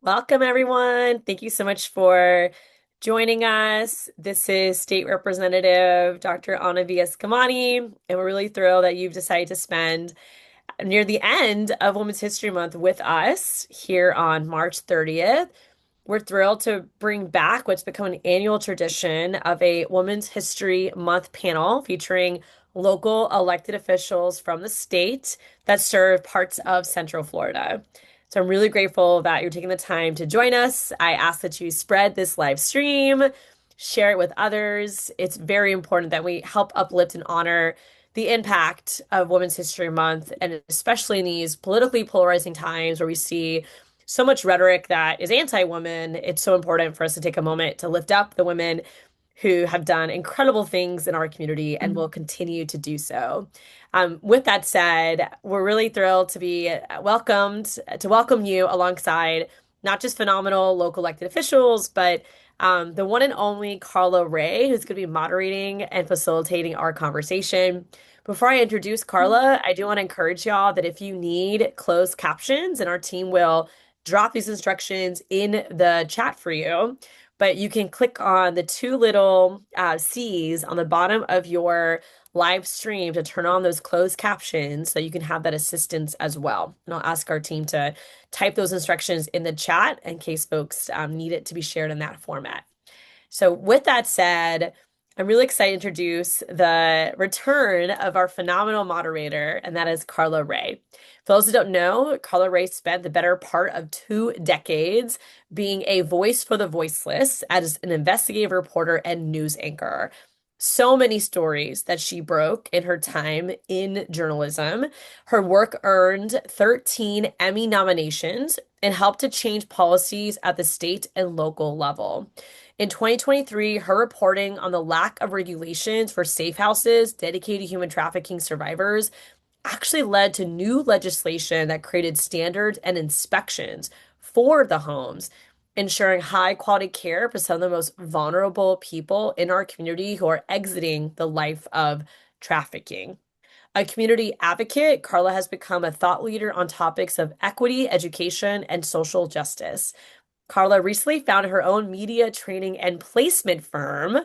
Welcome, everyone. Thank you so much for joining us. This is State Representative Dr. Anna Eskamani, and we're really thrilled that you've decided to spend near the end of Women's History Month with us here on March 30th. We're thrilled to bring back what's become an annual tradition of a Women's History Month panel featuring local elected officials from the state that serve parts of Central Florida. So I'm really grateful that you're taking the time to join us. I ask that you spread this live stream, share it with others. It's very important that we help uplift and honor the impact of Women's History Month, and especially in these politically polarizing times where we see so much rhetoric that is anti-woman. It's so important for us to take a moment to lift up the women who have done incredible things in our community and will continue to do so. With that said, we're really thrilled to be to welcome you alongside not just phenomenal local elected officials, but the one and only Karla Ray, who's going to be moderating and facilitating our conversation. Before I introduce Karla, I do want to encourage y'all that if you need closed captions, and our team will drop these instructions in the chat for you, but you can click on the two little C's on the bottom of your live stream to turn on those closed captions so you can have that assistance as well. And I'll ask our team to type those instructions in the chat in case folks need it to be shared in that format. So with that said, I'm really excited to introduce the return of our phenomenal moderator, and that is Karla Ray. For those who don't know, Karla Ray spent the better part of 2 decades being a voice for the voiceless as an investigative reporter and news anchor. So many stories that she broke in her time in journalism. Her work earned 13 Emmy nominations and helped to change policies at the state and local level. In 2023, her reporting on the lack of regulations for safe houses dedicated to human trafficking survivors actually led to new legislation that created standards and inspections for the homes, ensuring high quality care for some of the most vulnerable people in our community who are exiting the life of trafficking. A community advocate, Karla has become a thought leader on topics of equity, education, and social justice. Karla recently founded her own media training and placement firm,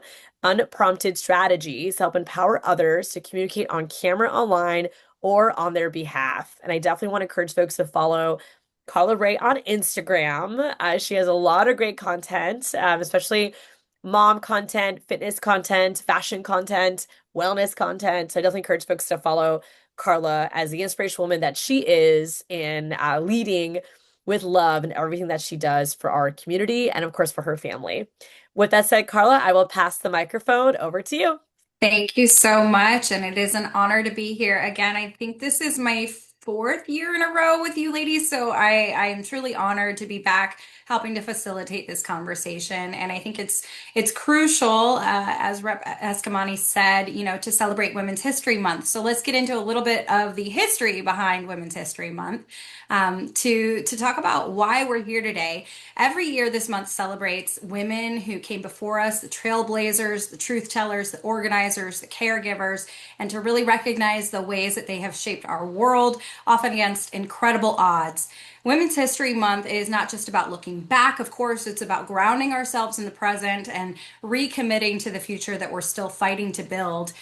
Unprompted Strategies, to help empower others to communicate on camera, online, or on their behalf. And I definitely want to encourage folks to follow Karla Ray on Instagram. She has a lot of great content, especially mom content, fitness content, fashion content, wellness content. So I definitely encourage folks to follow Karla as the inspirational woman that she is in leading with love and everything that she does for our community and, of course, for her family. With that said, Karla, I will pass the microphone over to you. Thank you so much. And it is an honor to be here again. I think this is my fourth year in a row with you ladies. So I am truly honored to be back helping to facilitate this conversation. And I think it's crucial, as Rep. Eskamani said, to celebrate Women's History Month. So let's get into a little bit of the history behind Women's History Month, to talk about why we're here today. Every year, this month celebrates women who came before us, the trailblazers, the truth tellers, the organizers, the caregivers, and to really recognize the ways that they have shaped our world, often against incredible odds. Women's History Month is not just about looking back, of course, it's about grounding ourselves in the present and recommitting to the future that we're still fighting to build.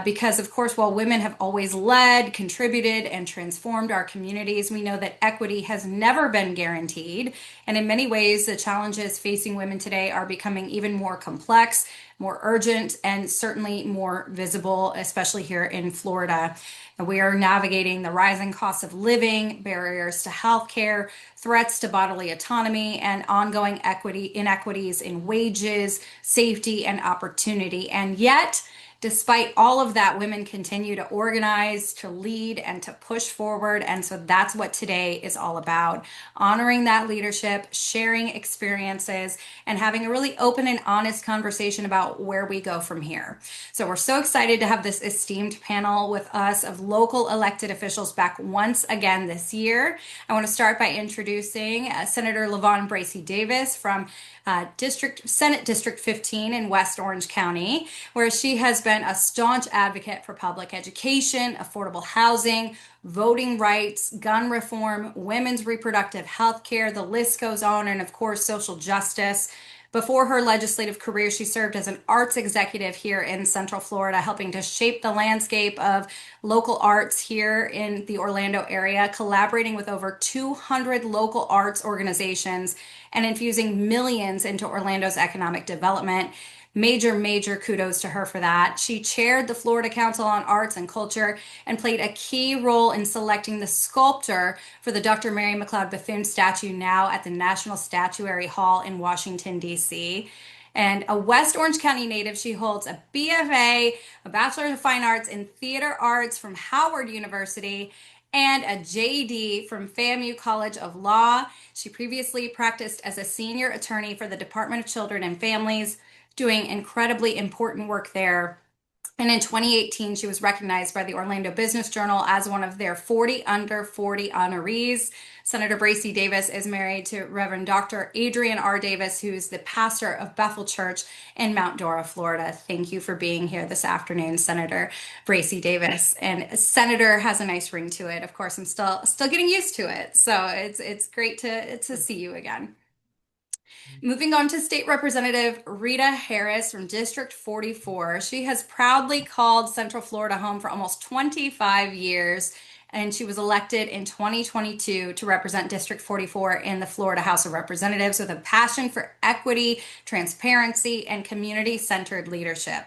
Because, of course, while women have always led, contributed, and transformed our communities, we know that equity has never been guaranteed. And in many ways, the challenges facing women today are becoming even more complex, more urgent, and certainly more visible, especially here in Florida. We are navigating the rising cost of living, barriers to healthcare, threats to bodily autonomy, and ongoing inequities in wages, safety, and opportunity. And yet, despite all of that, women continue to organize, to lead, and to push forward. And so that's what today is all about: honoring that leadership, sharing experiences, and having a really open and honest conversation about where we go from here. So we're so excited to have this esteemed panel with us of local elected officials back once again this year. I want to start by introducing Senator LaVon Bracy Davis from Senate District 15 in West Orange County, where she has been been a staunch advocate for public education, affordable housing, voting rights, gun reform, women's reproductive health care, the list goes on, and of course, social justice. Before her legislative career, she served as an arts executive here in Central Florida, helping to shape the landscape of local arts here in the Orlando area, collaborating with over 200 local arts organizations and infusing millions into Orlando's economic development. Major kudos to her for that. She chaired the Florida Council on Arts and Culture and played a key role in selecting the sculptor for the Dr. Mary McLeod Bethune statue now at the National Statuary Hall in Washington, D.C. And a West Orange County native, she holds a BFA, a Bachelor of Fine Arts in Theater Arts from Howard University, and a JD from FAMU College of Law. She previously practiced as a senior attorney for the Department of Children and Families, doing incredibly important work there. And in 2018, she was recognized by the Orlando Business Journal as one of their 40 under 40 honorees. Senator Bracy Davis is married to Reverend Dr. Adrian R. Davis, who's the pastor of Bethel Church in Mount Dora, Florida. Thank you for being here this afternoon, Senator Bracy Davis. And Senator has a nice ring to it. Of course, I'm still getting used to it. So it's great to see you again. Moving on to State Representative Rita Harris from District 44. She has proudly called Central Florida home for almost 25 years, and she was elected in 2022 to represent District 44 in the Florida House of Representatives with a passion for equity, transparency, and community-centered leadership.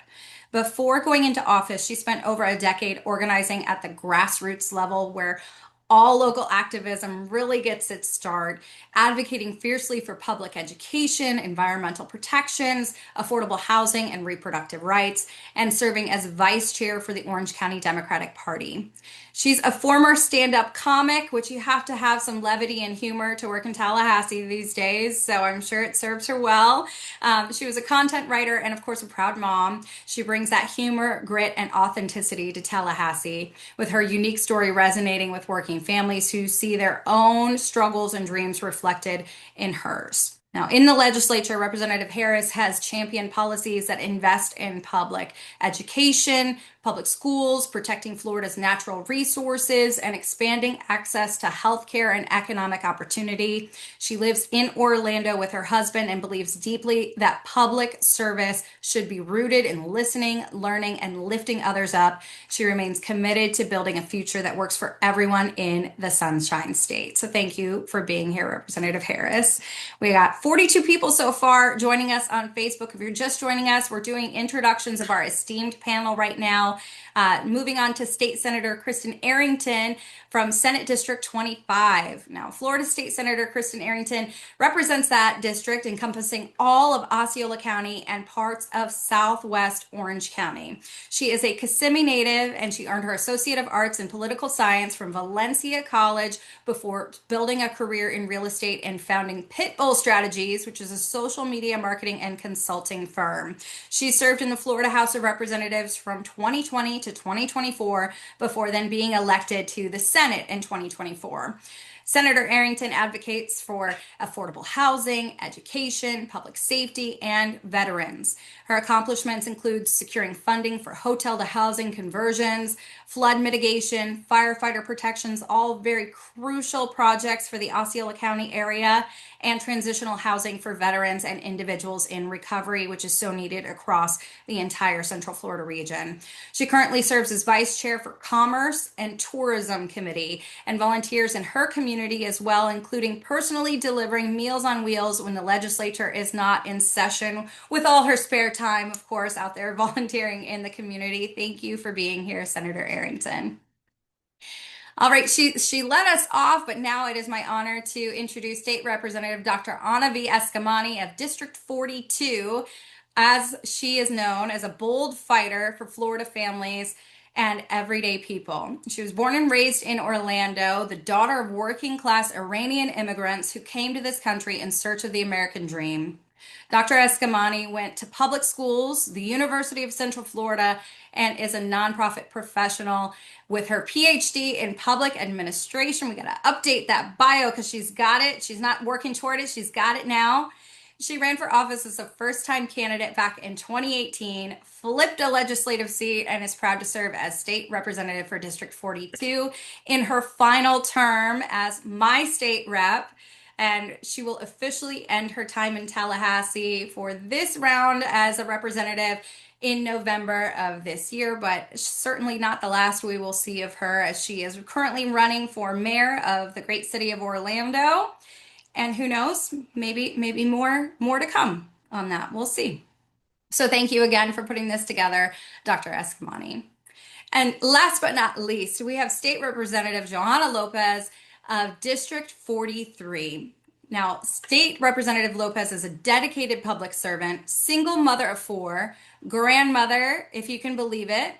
Before going into office, she spent over a decade organizing at the grassroots level where all local activism really gets its start, advocating fiercely for public education, environmental protections, affordable housing, and reproductive rights, and serving as vice chair for the Orange County Democratic Party. She's a former stand-up comic, which you have to have some levity and humor to work in Tallahassee these days, so I'm sure it serves her well. She was a content writer and, of course, a proud mom. She brings that humor, grit, and authenticity to Tallahassee, with her unique story resonating with working families who see their own struggles and dreams reflected in hers. Now, in the legislature, Representative Harris has championed policies that invest in public education, public schools, protecting Florida's natural resources, and expanding access to healthcare and economic opportunity. She lives in Orlando with her husband and believes deeply that public service should be rooted in listening, learning, and lifting others up. She remains committed to building a future that works for everyone in the Sunshine State. So thank you for being here, Representative Harris. We got 42 people so far joining us on Facebook. If you're just joining us, we're doing introductions of our esteemed panel right now. Moving on to State Senator Kristen Arrington from Senate District 25. Now, Florida State Senator Kristen Arrington represents that district encompassing all of Osceola County and parts of Southwest Orange County. She is a Kissimmee native, and she earned her Associate of Arts in Political Science from Valencia College before building a career in real estate and founding Pitbull Strategies, which is a social media marketing and consulting firm. She served in the Florida House of Representatives from 2020 to 2024 before then being elected to the Senate in 2024. Senator Arrington advocates for affordable housing, education, public safety, and veterans. Her accomplishments include securing funding for hotel-to-housing conversions, flood mitigation, firefighter protections, all very crucial projects for the Osceola County area, and transitional housing for veterans and individuals in recovery, which is so needed across the entire Central Florida region. She currently serves as Vice Chair for Commerce and Tourism Committee and volunteers in her community as well, including personally delivering Meals on Wheels when the legislature is not in session, with all her spare time, of course, out there volunteering in the community. Thank you for being here, Senator Arrington. All right, she let us off, but now it is my honor to introduce State Representative Dr. Anna V. Eskamani of District 42, as she is known as a bold fighter for Florida families and everyday people. She was born and raised in Orlando, the daughter of working class Iranian immigrants who came to this country in search of the American dream. Dr. Eskamani went to public schools, the University of Central Florida, and is a nonprofit professional with her PhD in public administration. We got to update that bio because she's got it. She's not working toward it. She's got it now. She ran for office as a first-time candidate back in 2018, flipped a legislative seat, and is proud to serve as state representative for District 42 in her final term as my state rep. And she will officially end her time in Tallahassee for this round as a representative in November of this year, but certainly not the last we will see of her, as she is currently running for mayor of the great city of Orlando. And who knows, maybe more to come on that. We'll see. So thank you again for putting this together, Dr. Eskamani. And last but not least, we have State Representative Johanna López of District 43. Now, State Representative López is a dedicated public servant, single mother of four, grandmother, if you can believe it,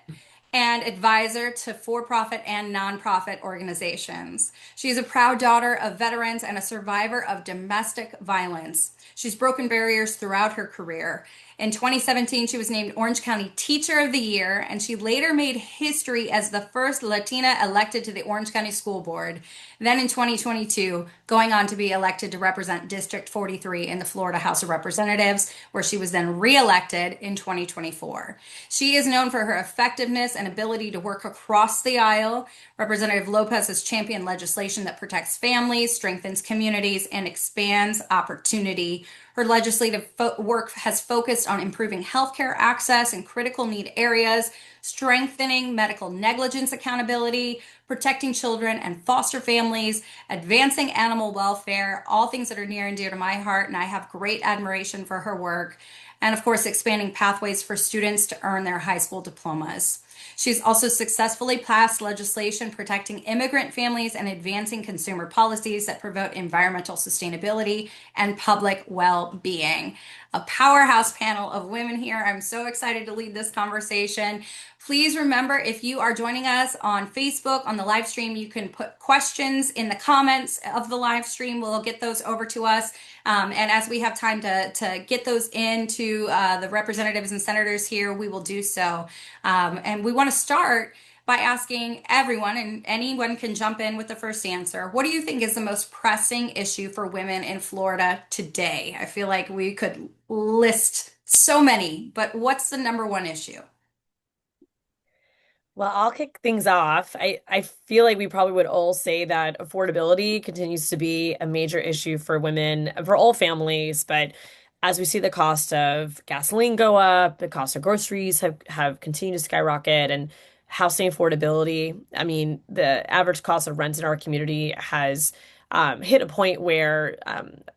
and advisor to for-profit and nonprofit organizations. She is a proud daughter of veterans and a survivor of domestic violence. She's broken barriers throughout her career. In 2017, she was named Orange County Teacher of the Year, and she later made history as the first Latina elected to the Orange County School Board. Then in 2022, going on to be elected to represent District 43 in the Florida House of Representatives, where she was then reelected in 2024. She is known for her effectiveness and ability to work across the aisle. Representative López has championed legislation that protects families, strengthens communities, and expands opportunity. Her legislative work has focused on improving healthcare access in critical need areas, strengthening medical negligence accountability, protecting children and foster families, advancing animal welfare, all things that are near and dear to my heart, and I have great admiration for her work. And of course, expanding pathways for students to earn their high school diplomas. She's also successfully passed legislation protecting immigrant families and advancing consumer policies that promote environmental sustainability and public well-being. A powerhouse panel of women here. I'm so excited to lead this conversation. Please remember, if you are joining us on Facebook on the live stream, you can put questions in the comments of the live stream. We'll get those over to us. And as we have time to get those into the representatives and senators here, we will do so. And we want to start by asking everyone, and anyone can jump in with the first answer. What do you think is the most pressing issue for women in Florida today? I feel like we could list so many, but what's the number one issue? Well, I'll kick things off. I feel like we probably would all say that affordability continues to be a major issue for women, for all families. But as we see the cost of gasoline go up, the cost of groceries have continued to skyrocket, and housing affordability. I mean, the average cost of rent in our community has hit a point where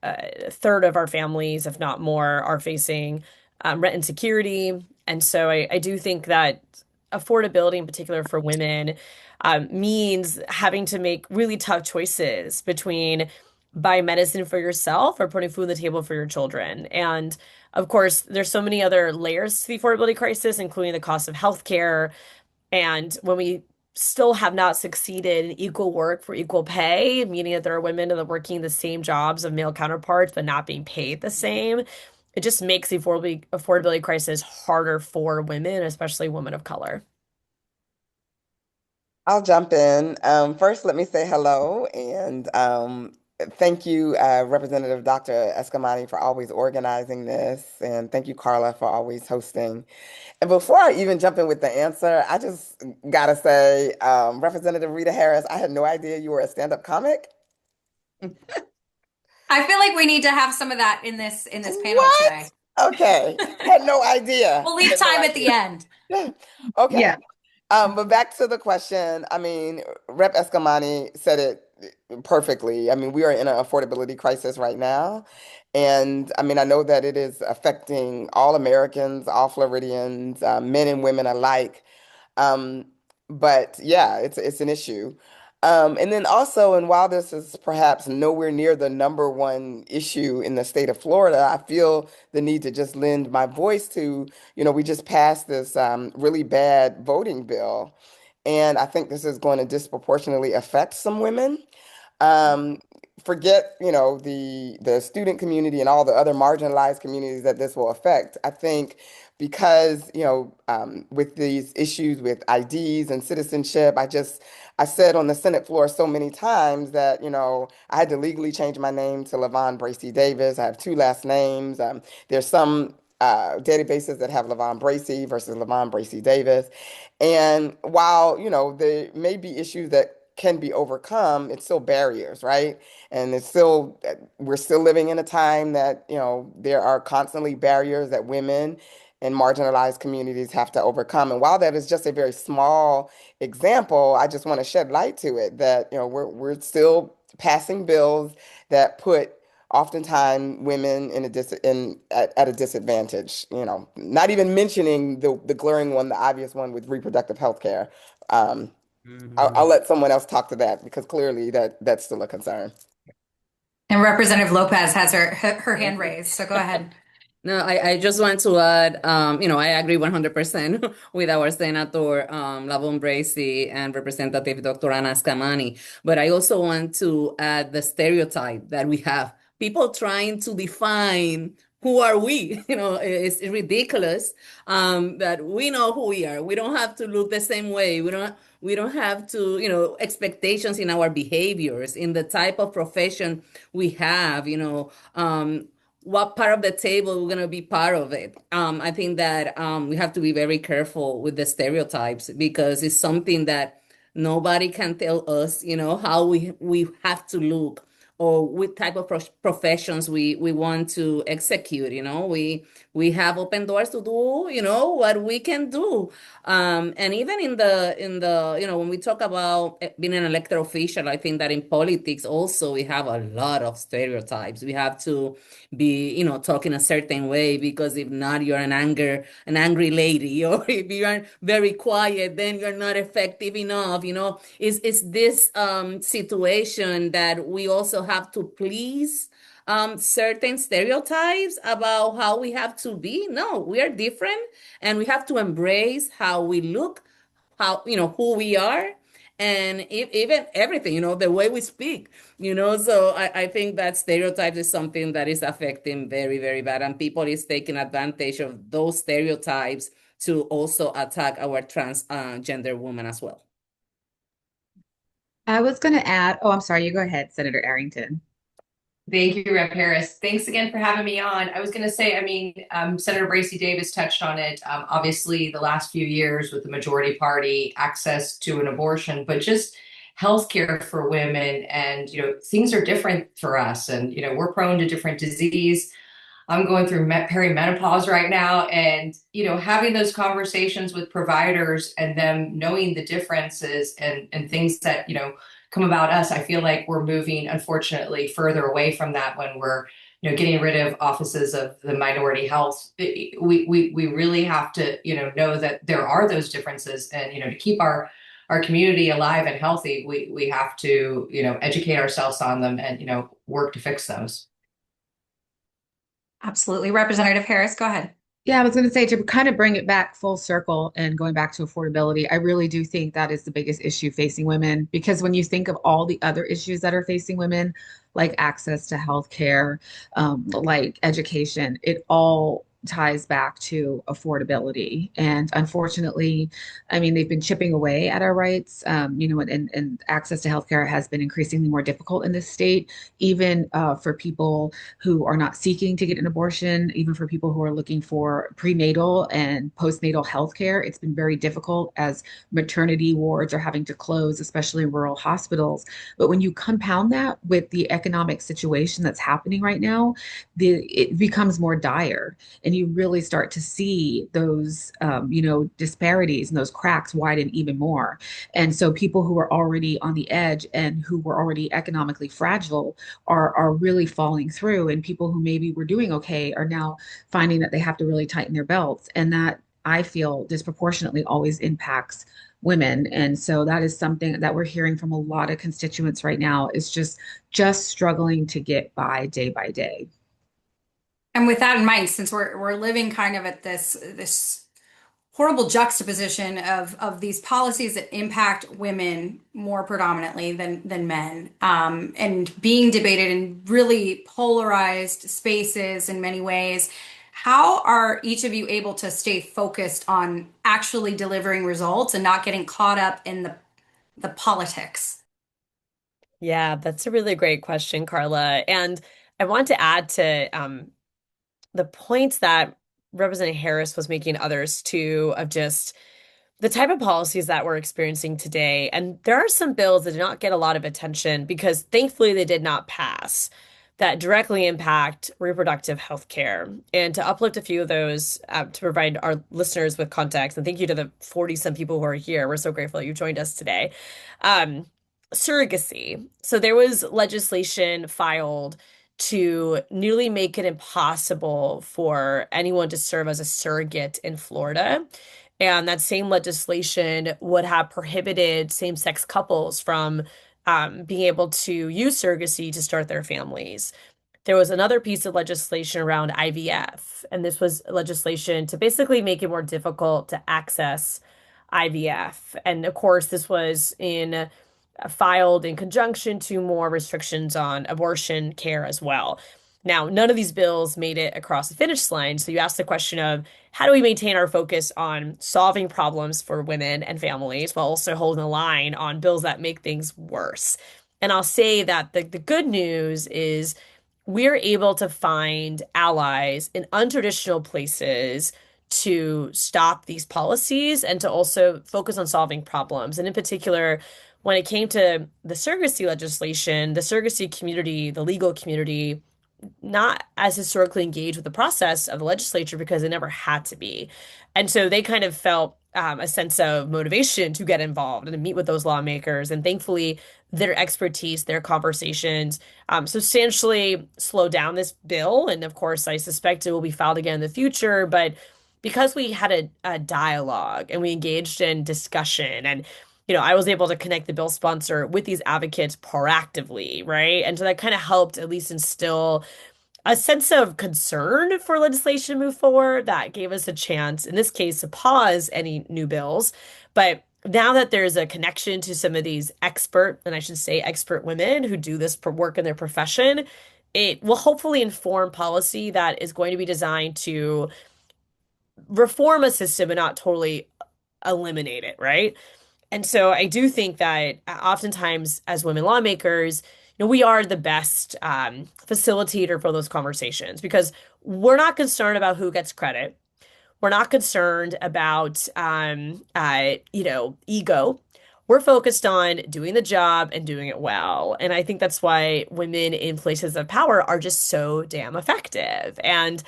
a third of our families, if not more, are facing rent insecurity. And so I do think that affordability, in particular for women, means having to make really tough choices between buying medicine for yourself or putting food on the table for your children. And of course, there's so many other layers to the affordability crisis, including the cost of healthcare. And when we still have not succeeded in equal work for equal pay, meaning that there are women that are working the same jobs of male counterparts but not being paid the same, it just makes the affordability crisis harder for women, especially women of color. I'll jump in. First, let me say hello and thank you, Representative Dr. Eskamani, for always organizing this. And thank you, Karla, for always hosting. And before I even jump in with the answer, I just gotta say, Representative Rita Harris, I had no idea you were a stand-up comic. I feel like we need to have some of that in this panel What? today. Okay, had no idea. We'll leave Had no time at the idea. end. Okay. But back to the question, I mean, Rep. Eskamani said it perfectly. I mean, we are in an affordability crisis right now. And I mean, I know that it is affecting all Americans, all Floridians, men and women alike. Um, but yeah, it's an issue. And then also, and while this is perhaps nowhere near the number one issue in the state of Florida, I feel the need to just lend my voice to, we just passed this really bad voting bill. And I think this is going to disproportionately affect some women. Um, Forget, the student community and all the other marginalized communities that this will affect. I think because, with these issues with IDs and citizenship, I said on the Senate floor so many times that, I had to legally change my name to LaVon Bracy Davis. I have two last names. There's some databases that have LaVon Bracy versus LaVon Bracy Davis. And while, there may be issues that can be overcome, it's still barriers, right? And we're still living in a time that, there are constantly barriers that women and marginalized communities have to overcome. And while that is just a very small example, I just want to shed light to it that, we're still passing bills that put oftentimes women at a disadvantage, not even mentioning the glaring one, the obvious one with reproductive health care. Um, I'll Mhm. let someone else talk to that because clearly that's still a concern. And Representative Lopez has her hand Thank you. raised, so go ahead. No, I just want to add, I agree 100% with our Senator LaVon Bracy and Representative Dr. Anna Eskamani. But I also want to add the stereotype that we have. People trying to define who are we. It's ridiculous that we know who we are. We don't have to look the same way. We don't have to, expectations in our behaviors, in the type of profession we have, what part of the table we're going to be part of it. I think that we have to be very careful with the stereotypes because it's something that nobody can tell us, how we have to look or what type of professions we want to execute. We have open doors to do, what we can do. And even in the when we talk about being an elected official, I think that in politics also we have a lot of stereotypes. We have to be, talking a certain way because if not, you're an angry lady, or if you are very quiet, then you're not effective enough. It's this situation that we also have to please certain stereotypes about how we have to be. No, we are different and we have to embrace how we look, how, who we are, and even everything, the way we speak, so I think that stereotypes is something that is affecting very, very bad, and people is taking advantage of those stereotypes to also attack our transgender women as well. I was going to add, oh, I'm sorry, you go ahead, Senator Arrington. Thank you, Rep. Harris. Thanks again for having me on. I was going to say, Senator Bracy Davis touched on it. Obviously, the last few years with the majority party, access to an abortion, but just healthcare for women. And, things are different for us. And, we're prone to different disease. I'm going through perimenopause right now. And, having those conversations with providers and them knowing the differences and things that, come about us, I feel like we're moving, unfortunately, further away from that when we're, getting rid of offices of the minority health. We really have to, know that there are those differences, and, to keep our community alive and healthy, we have to, educate ourselves on them and, work to fix those. Absolutely. Representative Harris, go ahead. Yeah, I was going to say to kind of bring it back full circle and going back to affordability, I really do think that is the biggest issue facing women because when you think of all the other issues that are facing women, like access to healthcare, like education, it all ties back to affordability. And unfortunately, I mean, they've been chipping away at our rights, and access to healthcare has been increasingly more difficult in this state, even for people who are not seeking to get an abortion, even for people who are looking for prenatal and postnatal health care. It's been very difficult as maternity wards are having to close, especially in rural hospitals. But when you compound that with the economic situation that's happening right now, it becomes more dire. And you really start to see those, disparities and those cracks widen even more. And so people who are already on the edge and who were already economically fragile are really falling through, and people who maybe were doing okay are now finding that they have to really tighten their belts, and that I feel disproportionately always impacts women. And so that is something that we're hearing from a lot of constituents right now, is just struggling to get by day. And with that in mind, since we're living kind of at this horrible juxtaposition of these policies that impact women more predominantly than men, and being debated in really polarized spaces in many ways, How are each of you able to stay focused on actually delivering results and not getting caught up in the politics? Yeah, that's a really great question, Karla. And I want to add to the points that Representative Harris was making, others too, of just the type of policies that we're experiencing today. And there are some bills that did not get a lot of attention because thankfully they did not pass that directly impact reproductive health care. And to uplift a few of those to provide our listeners with context, and thank you to the 40 some people who are here. We're so grateful that you joined us today. Um, Surrogacy. So there was legislation filed to newly make it impossible for anyone to serve as a surrogate in Florida. And that same legislation would have prohibited same-sex couples from being able to use surrogacy to start their families. There was another piece of legislation around IVF, and this was legislation to basically make it more difficult to access IVF. And of course, this was in filed in conjunction to more restrictions on abortion care as well. Now, none of these bills made it across the finish line. So you asked the question of how do we maintain our focus on solving problems for women and families while also holding the line on bills that make things worse? And I'll say that the good news is we're able to find allies in untraditional places to stop these policies and to also focus on solving problems. And in particular, when it came to the surrogacy legislation, the surrogacy community, the legal community, not as historically engaged with the process of the legislature because it never had to be. And so they kind of felt a sense of motivation to get involved and to meet with those lawmakers. And thankfully, their expertise, their conversations substantially slowed down this bill. And of course, I suspect it will be filed again in the future. But because we had a dialogue and we engaged in discussion and I was able to connect the bill sponsor with these advocates proactively, right? And so that kind of helped at least instill a sense of concern for legislation to move forward that gave us a chance, in this case, to pause any new bills. But now that there's a connection to some of these expert, and I should say expert women who do this work in their profession, it will hopefully inform policy that is going to be designed to reform a system and not totally eliminate it, right? And so I do think that oftentimes as women lawmakers, we are the best facilitator for those conversations because we're not concerned about who gets credit. We're not concerned about, ego. We're focused on doing the job and doing it well. And I think that's why women in places of power are just so damn effective. And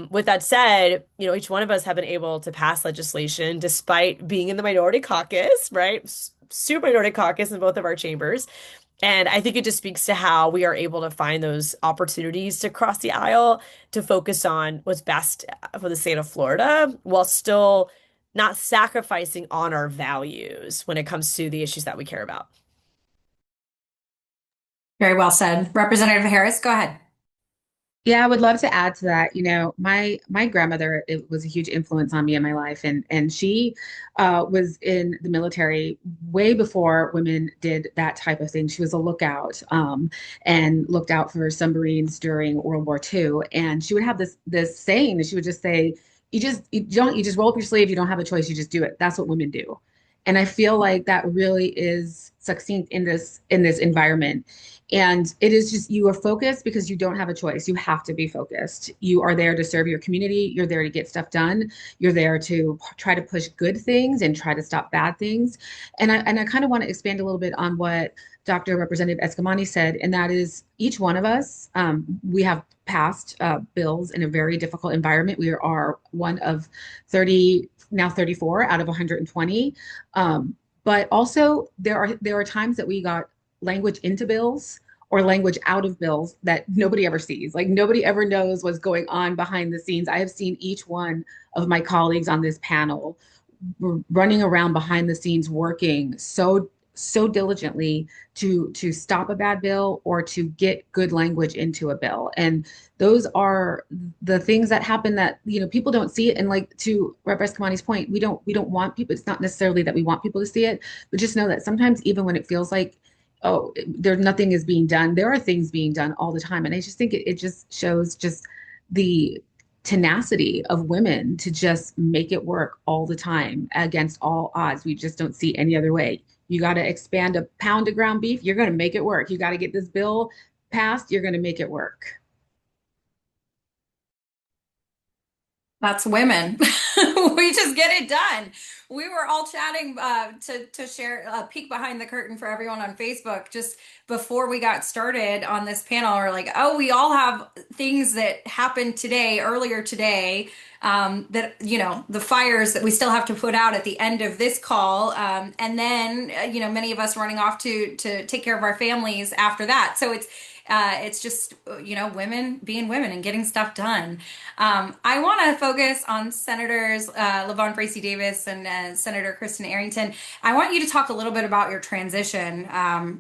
with that said, each one of us have been able to pass legislation despite being in the minority caucus, right? Super minority caucus in both of our chambers. And I think it just speaks to how we are able to find those opportunities to cross the aisle to focus on what's best for the state of Florida while still not sacrificing on our values when it comes to the issues that we care about. Very well said. Representative Harris, go ahead. Yeah, I would love to add to that. My grandmother, it was a huge influence on me in my life, and she was in the military way before women did that type of thing. She was a lookout, and looked out for submarines during World War II. And she would have this saying that she would just say, you just roll up your sleeve. You don't have a choice. You just do it. That's what women do. And I feel like that really is succinct in this environment. And it is just, you are focused because you don't have a choice. You have to be focused. You are there to serve your community. You're there to get stuff done. You're there to try to push good things and try to stop bad things. And I kind of want to expand a little bit on what Dr. Representative Eskamani said, and that is each one of us, we have passed bills in a very difficult environment. We are one of 30, now 34 out of 120. But also there are times that we got language into bills or language out of bills that nobody ever sees. Like nobody ever knows what's going on behind the scenes. I have seen each one of my colleagues on this panel running around behind the scenes working so diligently to stop a bad bill or to get good language into a bill. And those are the things that happen that people don't see it. And like to Rep. Eskamani's point, we don't want people, it's not necessarily that we want people to see it, but just know that sometimes even when it feels like, oh, there's nothing is being done, there are things being done all the time. And I just think it just shows just the tenacity of women to just make it work all the time against all odds. We just don't see any other way. You got to expand a pound of ground beef, you're going to make it work. You got to get this bill passed, you're going to make it work. That's women. We just get it done. We were all chatting to share a peek behind the curtain for everyone on Facebook just before we got started on this panel. We're like, oh, we all have things that happened today, earlier today, that, the fires that we still have to put out at the end of this call. And then, many of us running off to take care of our families after that. So it's just, women being women and getting stuff done. I want to focus on Senators LaVon Bracy Davis and Senator Kristen Arrington. I want you to talk a little bit about your transition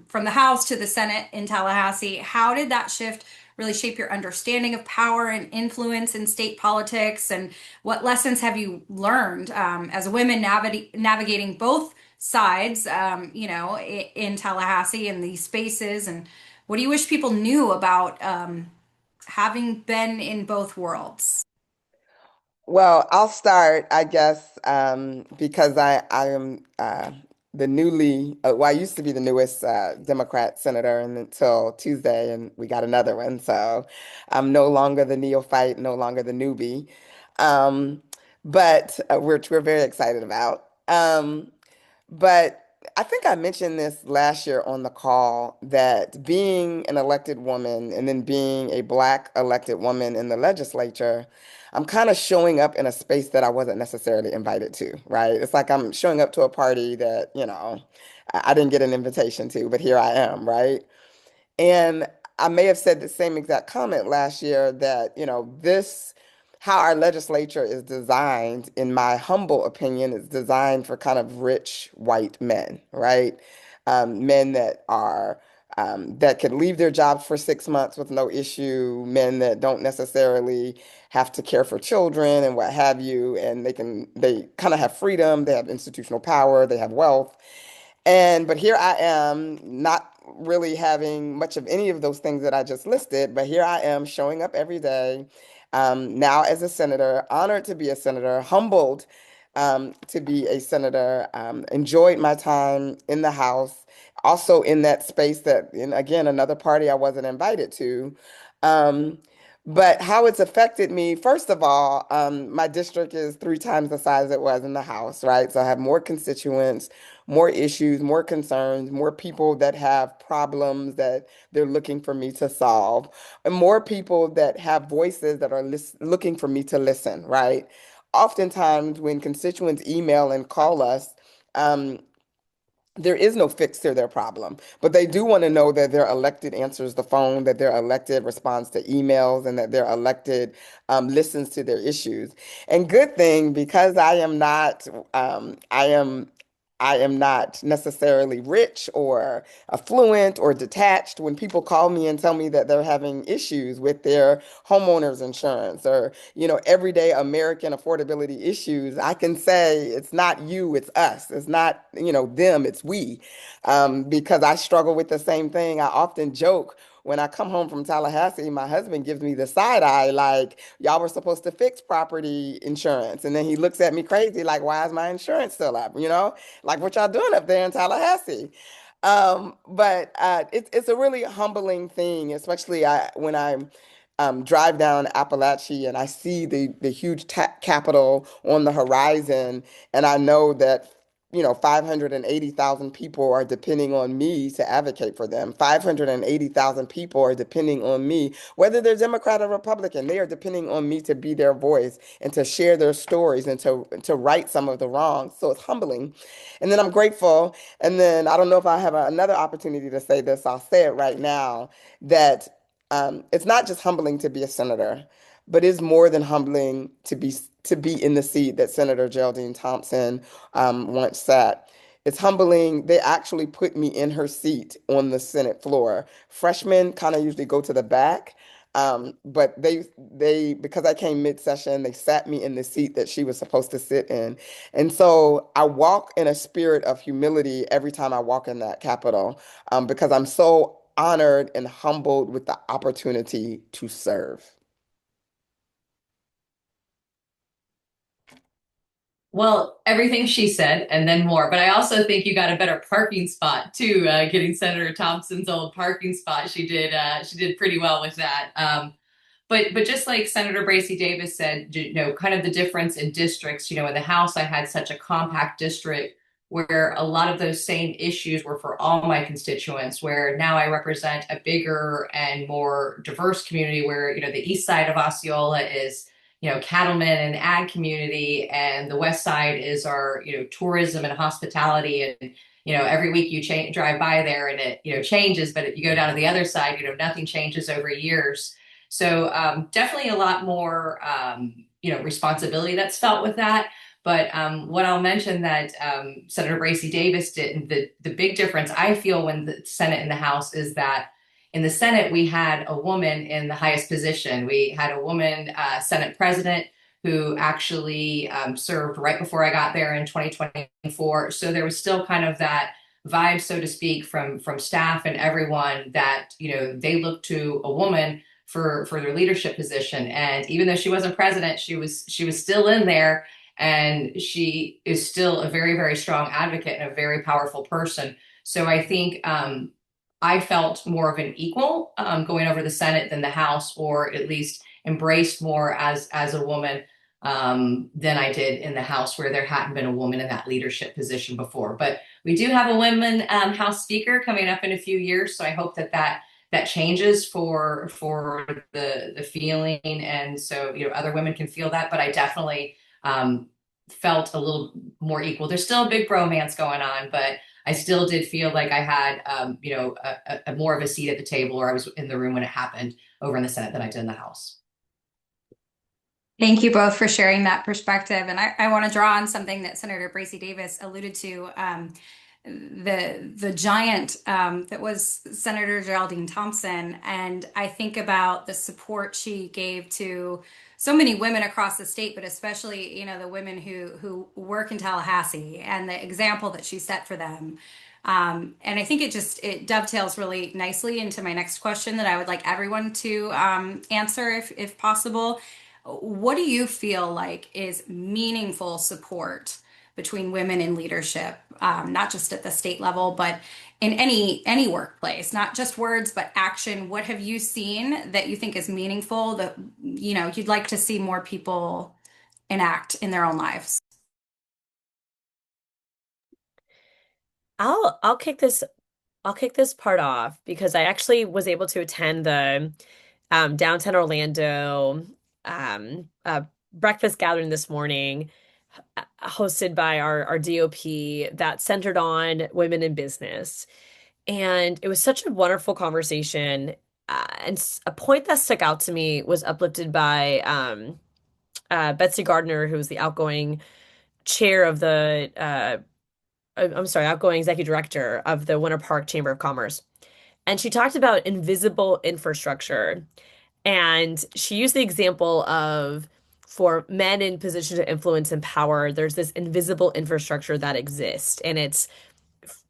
from the House to the Senate in Tallahassee. How did that shift really shape your understanding of power and influence in state politics? And what lessons have you learned as women navigating both sides, in Tallahassee and these spaces? And what do you wish people knew about having been in both worlds? Well, I'll start, I guess, because I am the newly, well, I used to be the newest Democrat senator and until Tuesday, and we got another one. So I'm no longer the neophyte, no longer the newbie, um, but which we're very excited about. But I think I mentioned this last year on the call that being an elected woman and then being a Black elected woman in the legislature, I'm kind of showing up in a space that I wasn't necessarily invited to, right? It's like I'm showing up to a party that, I didn't get an invitation to, but here I am, right? And I may have said the same exact comment last year that, how our legislature is designed, in my humble opinion, is designed for kind of rich white men, right? Men that are, that could leave their jobs for 6 months with no issue, men that don't necessarily have to care for children and what have you, and they kind of have freedom, they have institutional power, they have wealth. But here I am, not really having much of any of those things that I just listed, but here I am showing up every day, now as a senator, honored to be a senator, humbled to be a senator, enjoyed my time in the House, also in that space that, and again, another party I wasn't invited to. Um, but how it's affected me, first of all, my district is 3 times the size it was in the House, right? So I have more constituents, more issues, more concerns, more people that have problems that they're looking for me to solve, and more people that have voices that are looking for me to listen, right? Oftentimes, when constituents email and call us, um, there is no fix to their problem, but they do want to know that their elected answers the phone, that their elected responds to emails, and that their elected listens to their issues. And good thing, because I am not necessarily rich or affluent or detached. When people call me and tell me that they're having issues with their homeowners insurance or, everyday American affordability issues, I can say it's not you, it's us. It's not, them, it's we. Because I struggle with the same thing. I often joke when I come home from Tallahassee, my husband gives me the side eye, like, y'all were supposed to fix property insurance. And then he looks at me crazy, like, why is my insurance still up? Like what y'all doing up there in Tallahassee? But it's a really humbling thing, especially when I drive down Appalachia and I see the huge capital on the horizon, and I know that 580,000 people are depending on me to advocate for them. 580,000 people are depending on me, whether they're Democrat or Republican. They are depending on me to be their voice and to share their stories and to right some of the wrongs. So it's humbling. And then I'm grateful. And then I don't know if I have another opportunity to say this. I'll say it right now that it's not just humbling to be a senator, but it's more than humbling to be in the seat that Senator Geraldine Thompson once sat. It's humbling. They actually put me in her seat on the Senate floor. Freshmen kind of usually go to the back, but they because I came mid-session, they sat me in the seat that she was supposed to sit in. And so I walk in a spirit of humility every time I walk in that Capitol, because I'm so honored and humbled with the opportunity to serve. Well, everything she said and then more. But I also think you got a better parking spot too. Getting Senator Thompson's old parking spot, she did pretty well with that. But just like Senator Bracy Davis said, kind of the difference in districts. In the House, I had such a compact district where a lot of those same issues were for all my constituents. Where now I represent a bigger and more diverse community. Where the east side of Osceola is cattlemen and ag community, and the west side is our tourism and hospitality. And every week you drive by there and it changes, but if you go down to the other side, nothing changes over years. So definitely a lot more responsibility that's felt with that. But what I'll mention that Senator Bracy Davis did, and the big difference I feel when the Senate and the House is that in the Senate, we had a woman in the highest position. We had a woman Senate president who actually served right before I got there in 2024. So there was still kind of that vibe, so to speak, from staff and everyone that they looked to a woman for their leadership position. And even though she wasn't president, she was still in there, and she is still a very, very strong advocate and a very powerful person. So I think I felt more of an equal going over the Senate than the House, or at least embraced more as a woman than I did in the House, where there hadn't been a woman in that leadership position before. But we do have a women House Speaker coming up in a few years, so I hope that changes for the feeling, and so other women can feel that. But I definitely felt a little more equal. There's still a big bromance going on, but I still did feel like I had a more of a seat at the table, or I was in the room when it happened over in the Senate than I did in the House. Thank you both for sharing that perspective. And I want to draw on something that Senator Bracy Davis alluded to. The giant that was Senator Geraldine Thompson. And I think about the support she gave to so many women across the state, but especially, the women who work in Tallahassee, and the example that she set for them. And I think it dovetails really nicely into my next question that I would like everyone to answer if possible. What do you feel like is meaningful support between women in leadership, not just at the state level, but in any workplace, not just words, but action? What have you seen that you think is meaningful, that you'd like to see more people enact in their own lives? I'll kick this part off because I actually was able to attend the downtown Orlando breakfast gathering this morning, hosted by our DOP, that centered on women in business. And it was such a wonderful conversation. And a point that stuck out to me was uplifted by Betsy Gardner, who was the outgoing chair of the, outgoing executive director of the Winter Park Chamber of Commerce. And she talked about invisible infrastructure. And she used the example of, for men in positions of influence and power, there's this invisible infrastructure that exists. And it's,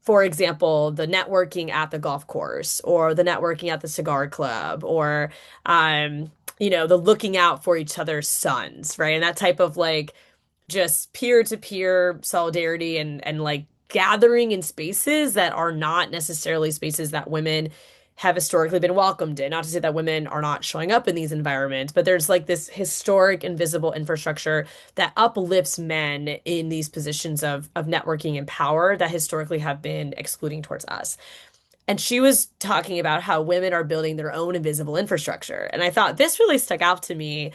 for example, the networking at the golf course, or the networking at the cigar club, or, the looking out for each other's sons, right? And that type of like just peer-to-peer solidarity, and like gathering in spaces that are not necessarily spaces that women have historically been welcomed in. Not to say that women are not showing up in these environments, but there's like this historic invisible infrastructure that uplifts men in these positions of networking and power that historically have been excluding towards us. And she was talking about how women are building their own invisible infrastructure. And I thought this really stuck out to me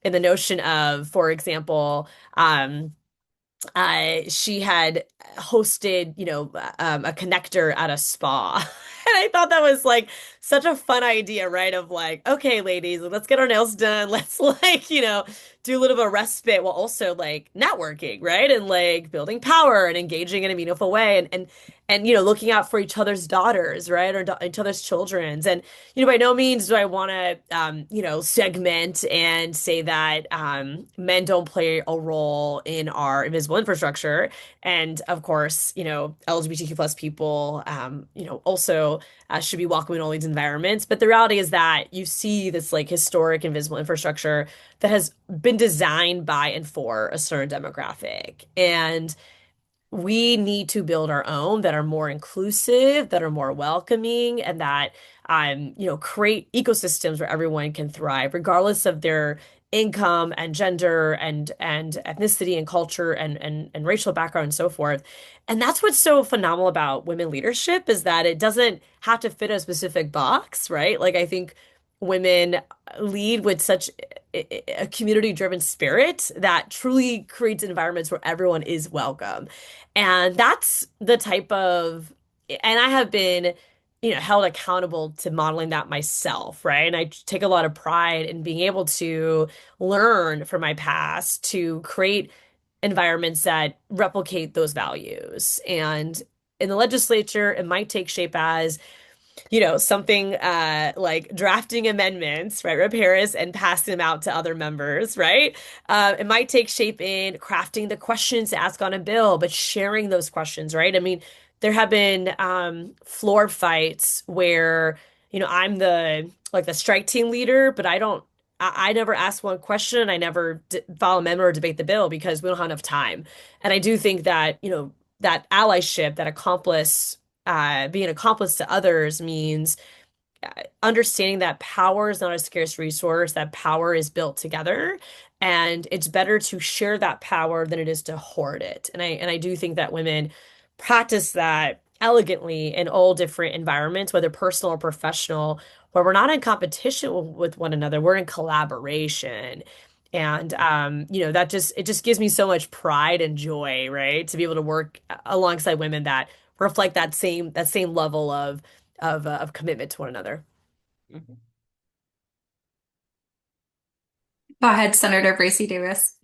in the notion of, for example, she had hosted, a connector at a spa. And I thought that was like such a fun idea, right? Of like, okay, ladies, let's get our nails done. Let's like, do a little bit of respite while also like networking, right? And like building power and engaging in a meaningful way. and looking out for each other's daughters, right, or each other's children's. And by no means do I want to segment and say that men don't play a role in our invisible infrastructure. And of course, LGBTQ plus people also should be welcome in all these environments. But the reality is that you see this like historic invisible infrastructure that has been designed by and for a certain demographic. And we need to build our own that are more inclusive, that are more welcoming, and that create ecosystems where everyone can thrive, regardless of their income and gender and ethnicity and culture and racial background and so forth. And that's what's so phenomenal about women leadership is that it doesn't have to fit a specific box, right? Like I think women lead with such a community-driven spirit that truly creates environments where everyone is welcome. And that's the type of, and I have been, held accountable to modeling that myself, right? And I take a lot of pride in being able to learn from my past to create environments that replicate those values. And in the legislature, it might take shape as something like drafting amendments, right, Rep. Harris, and passing them out to other members, right? It might take shape in crafting the questions to ask on a bill, but sharing those questions, right? I mean, there have been floor fights where, I'm the strike team leader, but I never ask one question and I never file an amendment or debate the bill because we don't have enough time. And I do think that, that allyship, that accomplice being an accomplice to others means understanding that power is not a scarce resource, that power is built together. And it's better to share that power than it is to hoard it. And I do think that women practice that elegantly in all different environments, whether personal or professional, where we're not in competition with one another, we're in collaboration. And that it just gives me so much pride and joy, right? To be able to work alongside women that reflect that same level of commitment to one another. Mhm. Go ahead, Senator Bracy Davis.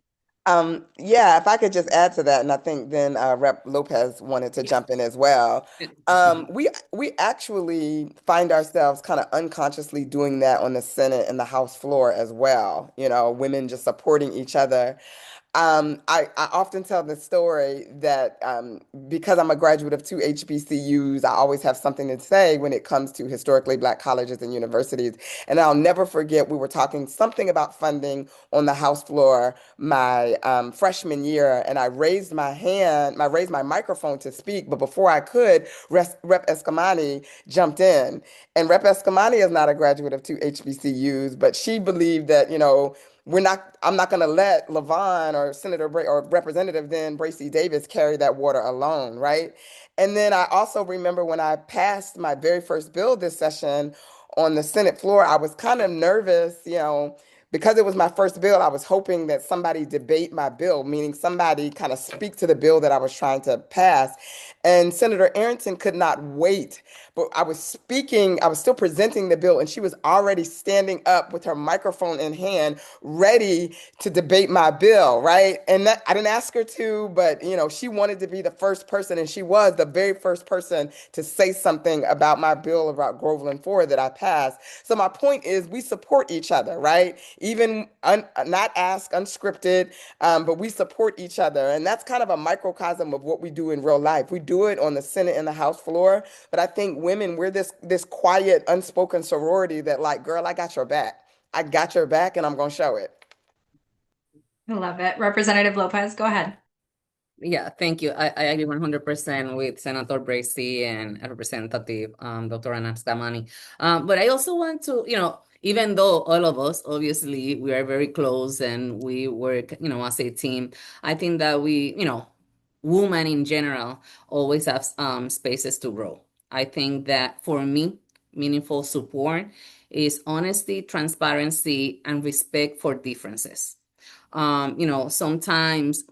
Yeah, if I could just add to that, and I think then Rep. López wanted to jump in as well. We actually find ourselves kind of unconsciously doing that on the Senate and the House floor as well. Women just supporting each other. I often tell the story that because I'm a graduate of two HBCUs, I always have something to say when it comes to historically Black colleges and universities. And I'll never forget, we were talking something about funding on the House floor my freshman year, and I raised my hand, I raised my microphone to speak, but before I could, Rep. Eskamani jumped in. And Rep. Eskamani is not a graduate of two HBCUs, but she believed that, I'm not going to let LaVon or or Representative then Bracy Davis carry that water alone, right? And then I also remember when I passed my very first bill this session on the Senate floor, I was kind of nervous, because it was my first bill. I was hoping that somebody debate my bill, meaning somebody kind of speak to the bill that I was trying to pass. And Senator Arrington could not wait. But I was speaking, I was still presenting the bill, and she was already standing up with her microphone in hand, ready to debate my bill, right? And that I didn't ask her to, but she wanted to be the first person, and she was the very first person to say something about my bill about Groveland 4 that I passed. So my point is, we support each other, right? Even not asked, unscripted, but we support each other, and that's kind of a microcosm of what we do in real life. We do it on the Senate and the House floor, but I think women, we're this quiet, unspoken sorority that, like, girl, I got your back. I got your back, and I'm gonna show it. I love it. Representative López, go ahead. Yeah, thank you. I agree 100% with Senator Bracy and Representative Dr. Eskamani. But I also want to, even though all of us, obviously, we are very close and we work, as a team, I think that we, women in general always have spaces to grow. I think that for me, meaningful support is honesty, transparency, and respect for differences. Sometimes,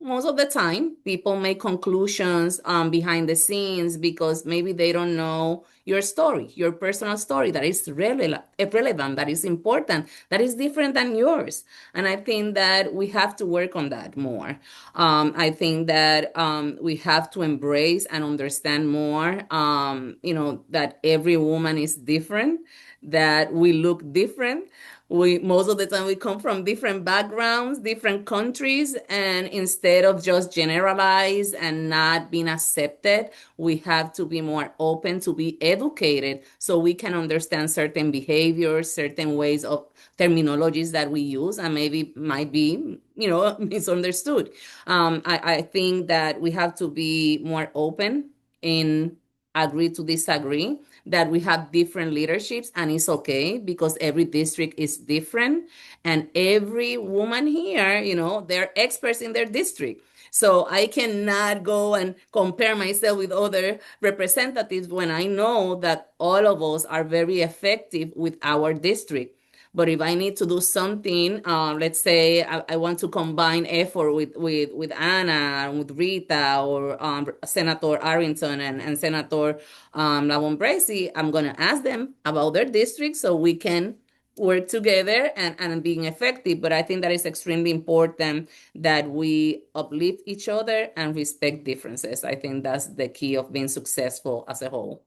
most of the time, people make conclusions behind the scenes because maybe they don't know your story, your personal story that is relevant, that is important, that is different than yours. And I think that we have to work on that more. I think that we have to embrace and understand more, that every woman is different, that we look different. We most of the time we come from different backgrounds, different countries, and instead of just generalize and not being accepted, we have to be more open to be educated so we can understand certain behaviors, certain ways of terminologies that we use and maybe might be, misunderstood. I think that we have to be more open in agree to disagree, that we have different leaderships, and it's okay because every district is different, and every woman here, they're experts in their district. So I cannot go and compare myself with other representatives when I know that all of us are very effective with our district. But if I need to do something, let's say I want to combine effort with Anna, with Rita, or Senator Arrington and Senator LaVon Bracy, I'm going to ask them about their district so we can work together and being effective. But I think that is extremely important that we uplift each other and respect differences. I think that's the key of being successful as a whole.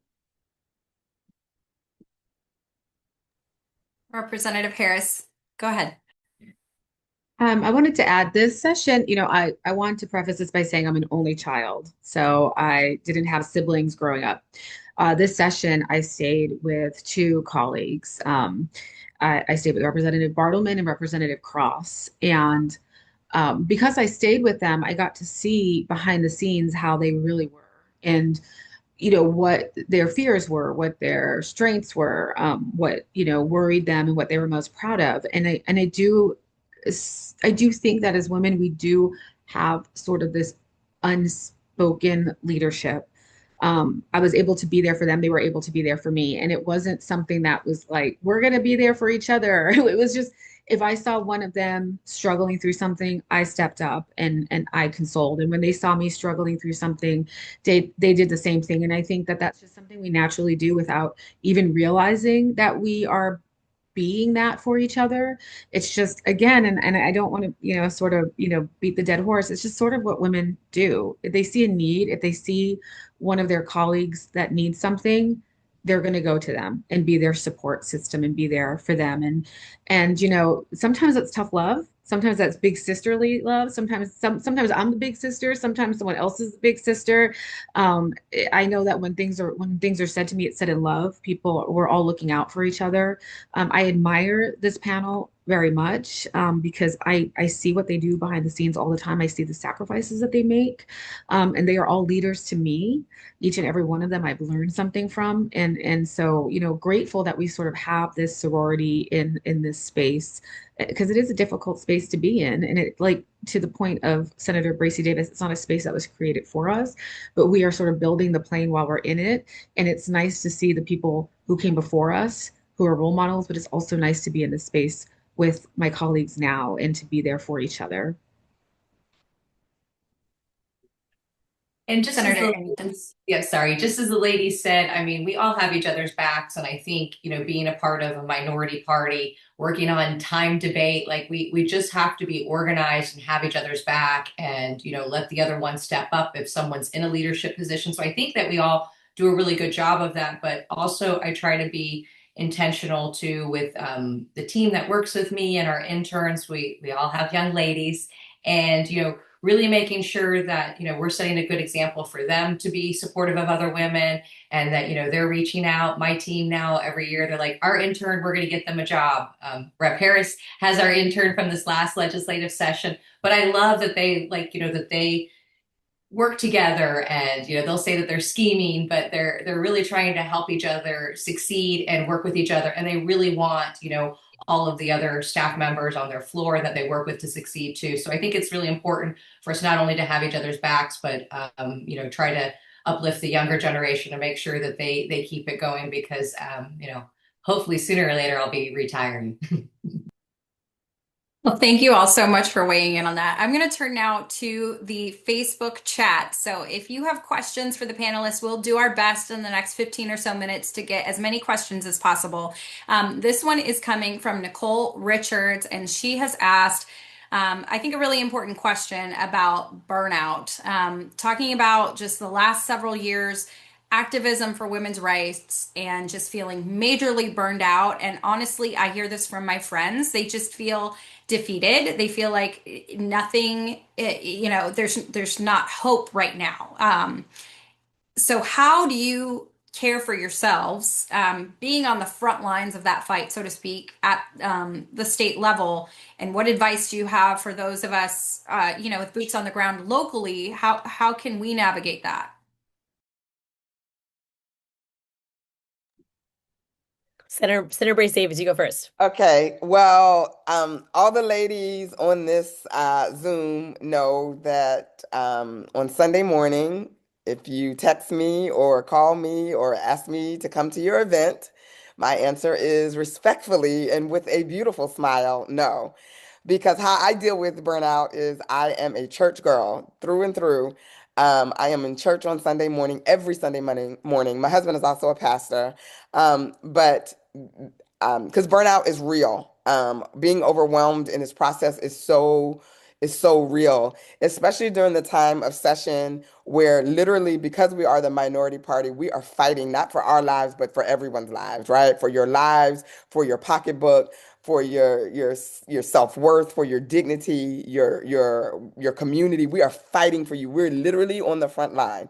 Representative Harris, go ahead. I wanted to add this session, I want to preface this by saying I'm an only child, so I didn't have siblings growing up. This session, I stayed with two colleagues. I stayed with Representative Bartleman and Representative Cross. And because I stayed with them, I got to see behind the scenes how they really were. And what their fears were, what their strengths were, what worried them, and what they were most proud of. And I do think that as women, we do have sort of this unspoken leadership. I was able to be there for them. They were able to be there for me. And it wasn't something that was like, we're going to be there for each other. It was just, if I saw one of them struggling through something, I stepped up and I consoled. And when they saw me struggling through something, they did the same thing. And I think that that's just something we naturally do without even realizing that we are being that for each other. It's just, again, and I don't want to, sort of, beat the dead horse. It's just sort of what women do. If they see a need, if they see one of their colleagues that needs something, they're going to go to them and be their support system and be there for them. And sometimes it's tough love. Sometimes that's big sisterly love. Sometimes I'm the big sister. Sometimes someone else is the big sister. I know that when things are said to me, it's said in love. We're all looking out for each other. I admire this panel very much because I see what they do behind the scenes all the time. I see the sacrifices that they make, and they are all leaders to me. Each and every one of them I've learned something from, and so grateful that we sort of have this sorority in this space, because it is a difficult space to be in. And it, like, to the point of Senator Bracy Davis, it's not a space that was created for us, but we are sort of building the plane while we're in it. And it's nice to see the people who came before us who are role models, but it's also nice to be in this space with my colleagues now and to be there for each other. And just Senator as just as the lady said, I mean, we all have each other's backs. And I think, being a part of a minority party, working on time debate, like we just have to be organized and have each other's back and, let the other one step up if someone's in a leadership position. So I think that we all do a really good job of that. But also I try to be intentional too with the team that works with me and our interns. We all have young ladies, and, really making sure that, we're setting a good example for them to be supportive of other women, and that, they're reaching out. My team now, every year, they're like, our intern, we're going to get them a job. Rep Harris has our intern from this last legislative session. But I love that they that they work together, and they'll say that they're scheming, but they're really trying to help each other succeed and work with each other. And they really want all of the other staff members on their floor that they work with to succeed too. So I think it's really important for us not only to have each other's backs, but try to uplift the younger generation and make sure that they keep it going, because hopefully sooner or later I'll be retiring. Well, thank you all so much for weighing in on that. I'm going to turn now to the Facebook chat. So if you have questions for the panelists, we'll do our best in the next 15 or so minutes to get as many questions as possible. This one is coming from Nicole Richards, and she has asked, I think, a really important question about burnout. Talking about just the last several years, activism for women's rights, and just feeling majorly burned out. And honestly, I hear this from my friends. They just feel defeated. They feel like nothing, there's not hope right now. So how do you care for yourselves, being on the front lines of that fight, so to speak, at the state level? And what advice do you have for those of us, with boots on the ground locally? How can we navigate that? Senator Brace Davis, you go first. Okay, well, all the ladies on this Zoom know that on Sunday morning, if you text me or call me or ask me to come to your event, my answer is respectfully and with a beautiful smile, no. Because how I deal with burnout is I am a church girl through and through. I am in church on Sunday morning, every Sunday morning. My husband is also a pastor. But because burnout is real. Being overwhelmed in this process is so real, especially during the time of session where literally because we are the minority party, we are fighting not for our lives, but for everyone's lives, right? For your lives, for your pocketbook, for your self-worth, for your dignity, your community. We are fighting for you. We're literally on the front line.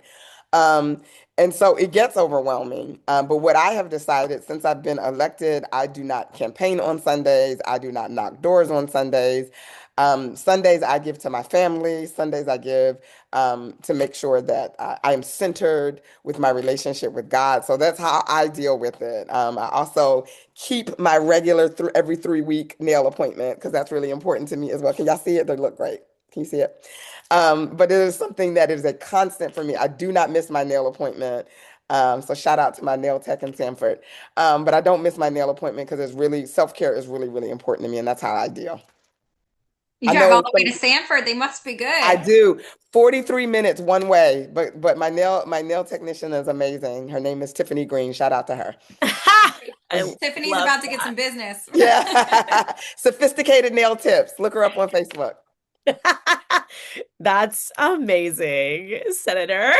Um, and so it gets overwhelming. But what I have decided since I've been elected, I do not campaign on Sundays. I do not knock doors on Sundays. Sundays I give to my family. Sundays I give to make sure that I am centered with my relationship with God. So that's how I deal with it. I also keep my regular every 3 week nail appointment because that's really important to me as well. Can y'all see it? They look great. Can you see it? But it is something that is a constant for me. I do not miss my nail appointment. So shout out to my nail tech in Sanford. But I don't miss my nail appointment because it's really self-care is really, really important to me, and that's how I deal. You I drive all know the way to Sanford. They must be I good. do 43 minutes one way, but my nail technician is amazing. Her name is Tiffany Green. Shout out to her. I Tiffany's love about to get some business. Yeah. Sophisticated nail tips. Look her up on Facebook. that. That's amazing, Senator.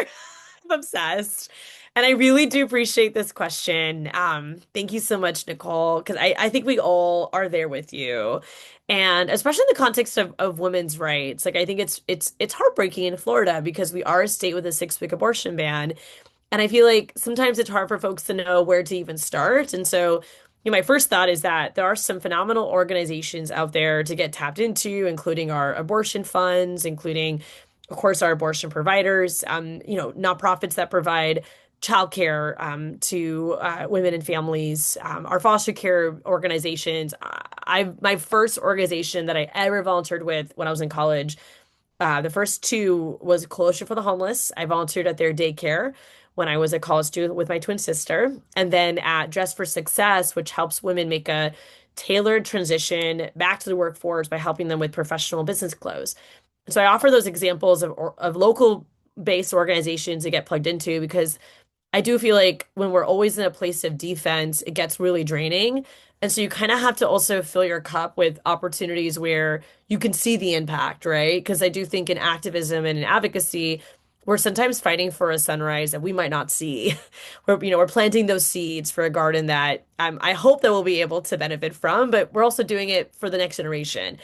I'm obsessed. And I really do appreciate this question. Thank you so much, Nicole, because I think we all are there with you. And especially in the context of women's rights. Like I think it's heartbreaking in Florida because we are a state with a 6 week abortion ban. And I feel like sometimes it's hard for folks to know where to even start. And so, my first thought is that there are some phenomenal organizations out there to get tapped into, including our abortion funds, including, of course, our abortion providers, nonprofits that provide childcare to women and families, our foster care organizations. My first organization that I ever volunteered with when I was in college, the first two was Coalition for the Homeless. I volunteered at their daycare when I was a college student with my twin sister. And then at Dress for Success, which helps women make a tailored transition back to the workforce by helping them with professional business clothes. So I offer those examples of local based organizations to get plugged into because I do feel like when we're always in a place of defense, it gets really draining. And so you kind of have to also fill your cup with opportunities where you can see the impact, right? Because I do think in activism and in advocacy, we're sometimes fighting for a sunrise that we might not see. We're planting those seeds for a garden that I hope that we'll be able to benefit from, but we're also doing it for the next generation.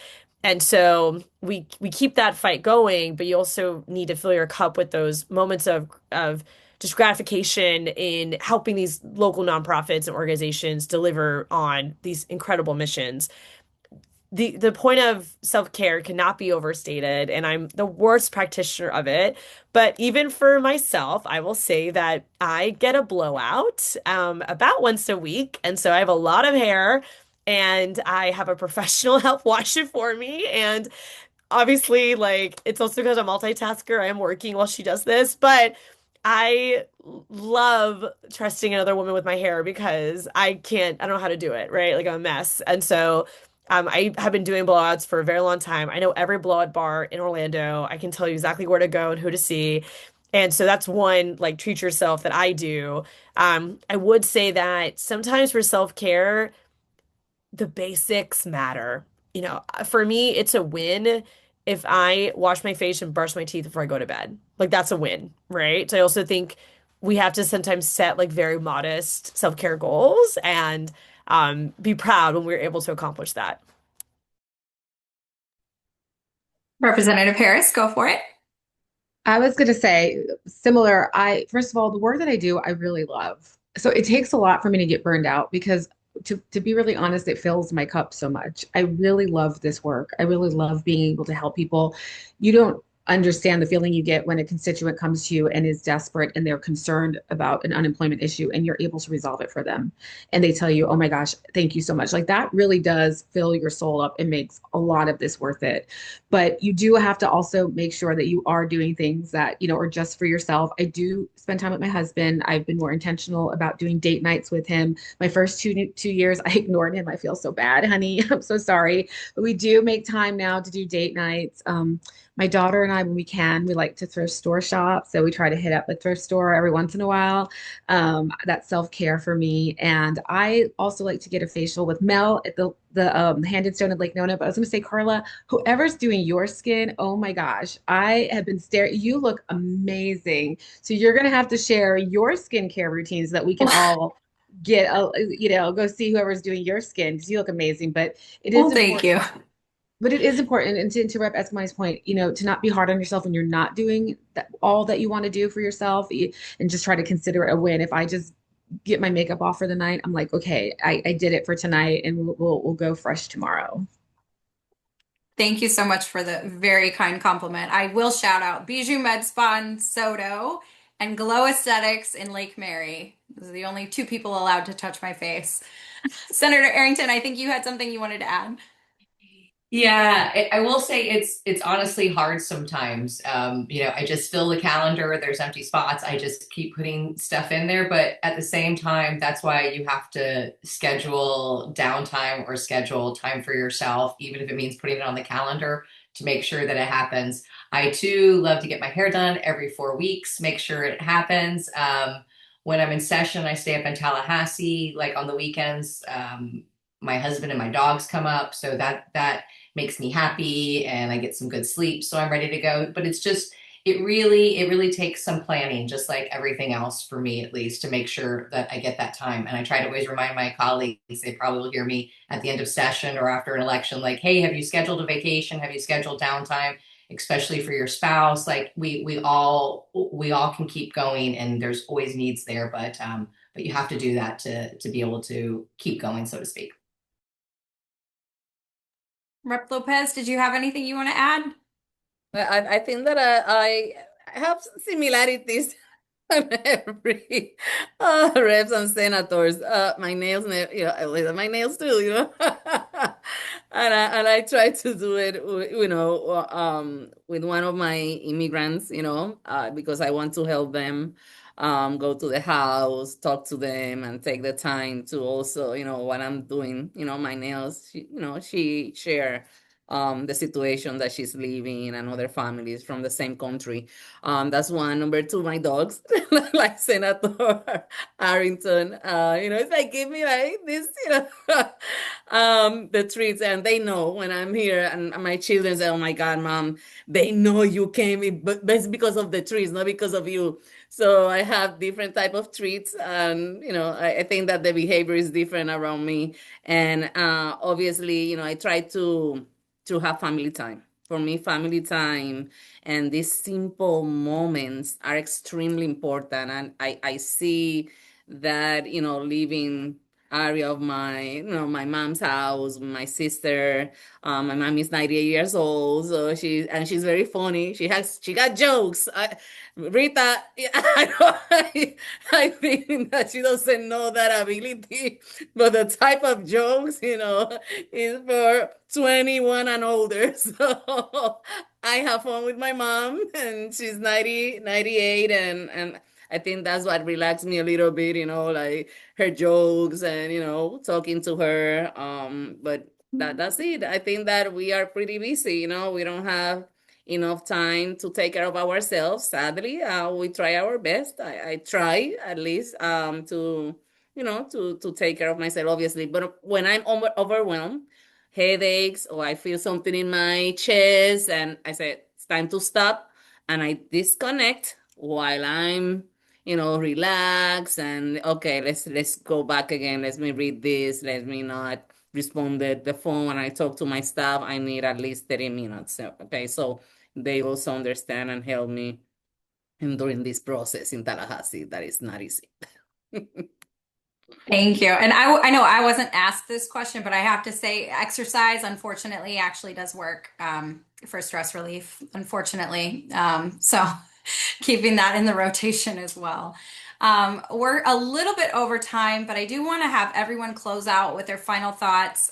And so we keep that fight going, but you also need to fill your cup with those moments of just gratification in helping these local nonprofits and organizations deliver on these incredible missions. The point of self-care cannot be overstated, and I'm the worst practitioner of it. But even for myself, I will say that I get a blowout about once a week, and so I have a lot of hair, and I have a professional help wash it for me. And obviously, like it's also because I'm a multitasker. I am working while she does this, but I love trusting another woman with my hair because I don't know how to do it, right? Like I'm a mess. And so I have been doing blowouts for a very long time. I know every blowout bar in Orlando. I can tell you exactly where to go and who to see. And so that's one like treat yourself that I do. I would say that sometimes for self-care, the basics matter. For me, it's a win if I wash my face and brush my teeth before I go to bed. Like that's a win, right? So I also think we have to sometimes set like very modest self-care goals and be proud when we're able to accomplish that. Representative Harris, go for it. I was going to say similar. First of all, the work that I do, I really love. So it takes a lot for me to get burned out because to be really honest, it fills my cup so much. I really love this work. I really love being able to help people. You don't understand the feeling you get when a constituent comes to you and is desperate and they're concerned about an unemployment issue and you're able to resolve it for them. And they tell you, "Oh my gosh, thank you so much." Like that really does fill your soul up and makes a lot of this worth it. But you do have to also make sure that you are doing things that, are just for yourself. I do spend time with my husband. I've been more intentional about doing date nights with him. My first two years, I ignored him. I feel so bad, honey. I'm so sorry. But we do make time now to do date nights. My daughter and I, when we can, we like to thrift store shop. So we try to hit up a thrift store every once in a while. That's self-care for me. And I also like to get a facial with Mel at the Hand and Stone at Lake Nona. But I was going to say, Karla, whoever's doing your skin, oh my gosh, I have been staring. You look amazing. So you're going to have to share your skincare routines so that we can all go see whoever's doing your skin because you look amazing. But it is Well, thank important. you. But it is important, and to Rep Eskamani's point, to not be hard on yourself when you're not doing all that you want to do for yourself, and just try to consider it a win. If I just get my makeup off for the night, I'm like, okay, I did it for tonight, and we'll go fresh tomorrow. Thank you so much for the very kind compliment. I will shout out Bijou Med Spa in Soto and Glow Aesthetics in Lake Mary. Those are the only two people allowed to touch my face. Senator Arrington, I think you had something you wanted to add. Yeah, I will say it's honestly hard sometimes. I just fill the calendar, there's empty spots. I just keep putting stuff in there, but at the same time, that's why you have to schedule downtime or schedule time for yourself, even if it means putting it on the calendar to make sure that it happens. I too love to get my hair done every 4 weeks, make sure it happens. When I'm in session, I stay up in Tallahassee, like on the weekends. My husband and my dogs come up, so that makes me happy and I get some good sleep, so I'm ready to go. But it's just it really takes some planning, just like everything else for me at least, to make sure that I get that time. And I try to always remind my colleagues, they probably will hear me at the end of session or after an election, like, hey, have you scheduled a vacation? Have you scheduled downtime? Especially for your spouse. Like we all can keep going and there's always needs there, but you have to do that to be able to keep going, so to speak. Rep Lopez, did you have anything you want to add? I think that I have similarities on every reps and senators. My nails, I laser my nails too, and I try to do it, with one of my immigrants, because I want to help them go to the house, talk to them, and take the time to also, what I'm doing, my nails. She share the situation that she's living and other families from the same country. That's one. Number two, my dogs, like Senator Arrington. It's like give me like this, the treats, and they know when I'm here, and my children say, "Oh my God, Mom, they know you came, but it's because of the trees, not because of you." So I have different type of treats, and I think that the behavior is different around me, and obviously, I try to have family time. For me, family time and these simple moments are extremely important. And I see that, leaving area of my mom's house, my sister. My mom is 98 years old, so she's very funny. She got jokes. Rita, I think that she doesn't know that ability, but the type of jokes, is for 21 and older. So I have fun with my mom, and she's 98, and I think that's what relaxed me a little bit, like her jokes and, talking to her. But that's it. I think that we are pretty busy, we don't have enough time to take care of ourselves. Sadly, we try our best. I try at least to take care of myself, obviously. But when I'm overwhelmed, headaches, or I feel something in my chest, and I say it's time to stop, and I disconnect while I'm relax, and okay, let's go back again. Let me read this. Let me not responded the phone. When I talk to my staff, I need at least 30 minutes. Okay, so they also understand and help me during this process in Tallahassee. That is not easy. Thank you. And I know I wasn't asked this question, but I have to say exercise, unfortunately, actually does work for stress relief, unfortunately. So keeping that in the rotation as well. We're a little bit over time, but I do want to have everyone close out with their final thoughts.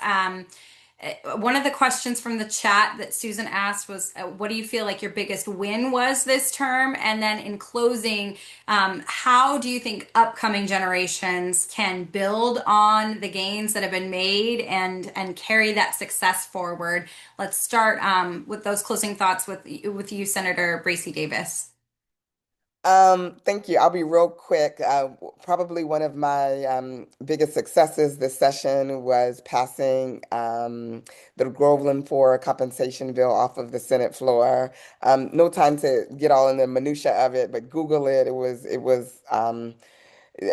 One of the questions from the chat that Susan asked was, what do you feel like your biggest win was this term? And then in closing, how do you think upcoming generations can build on the gains that have been made and carry that success forward? Let's start with those closing thoughts with you, Senator Bracy Davis. Thank you. I'll be real quick. Probably one of my biggest successes this session was passing the Groveland 4 compensation bill off of the Senate floor. No time to get all in the minutia of it, but Google it. It was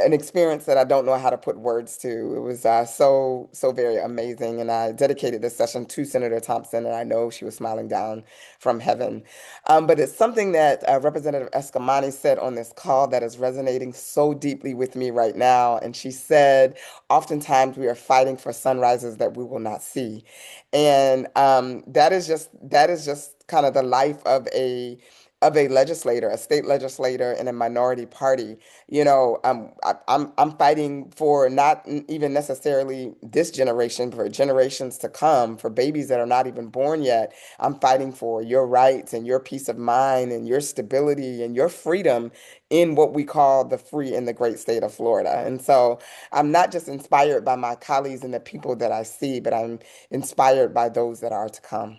an experience that I don't know how to put words to. It was so very amazing, and I dedicated this session to Senator Thompson, and I know she was smiling down from heaven. But it's something that Representative Eskamani said on this call that is resonating so deeply with me right now. And she said, oftentimes we are fighting for sunrises that we will not see, and that is just kind of the life of a legislator, a state legislator in a minority party. I'm fighting for not even necessarily this generation, for generations to come, for babies that are not even born yet. I'm fighting for your rights and your peace of mind and your stability and your freedom in what we call the free and the great state of Florida. And so I'm not just inspired by my colleagues and the people that I see, but I'm inspired by those that are to come,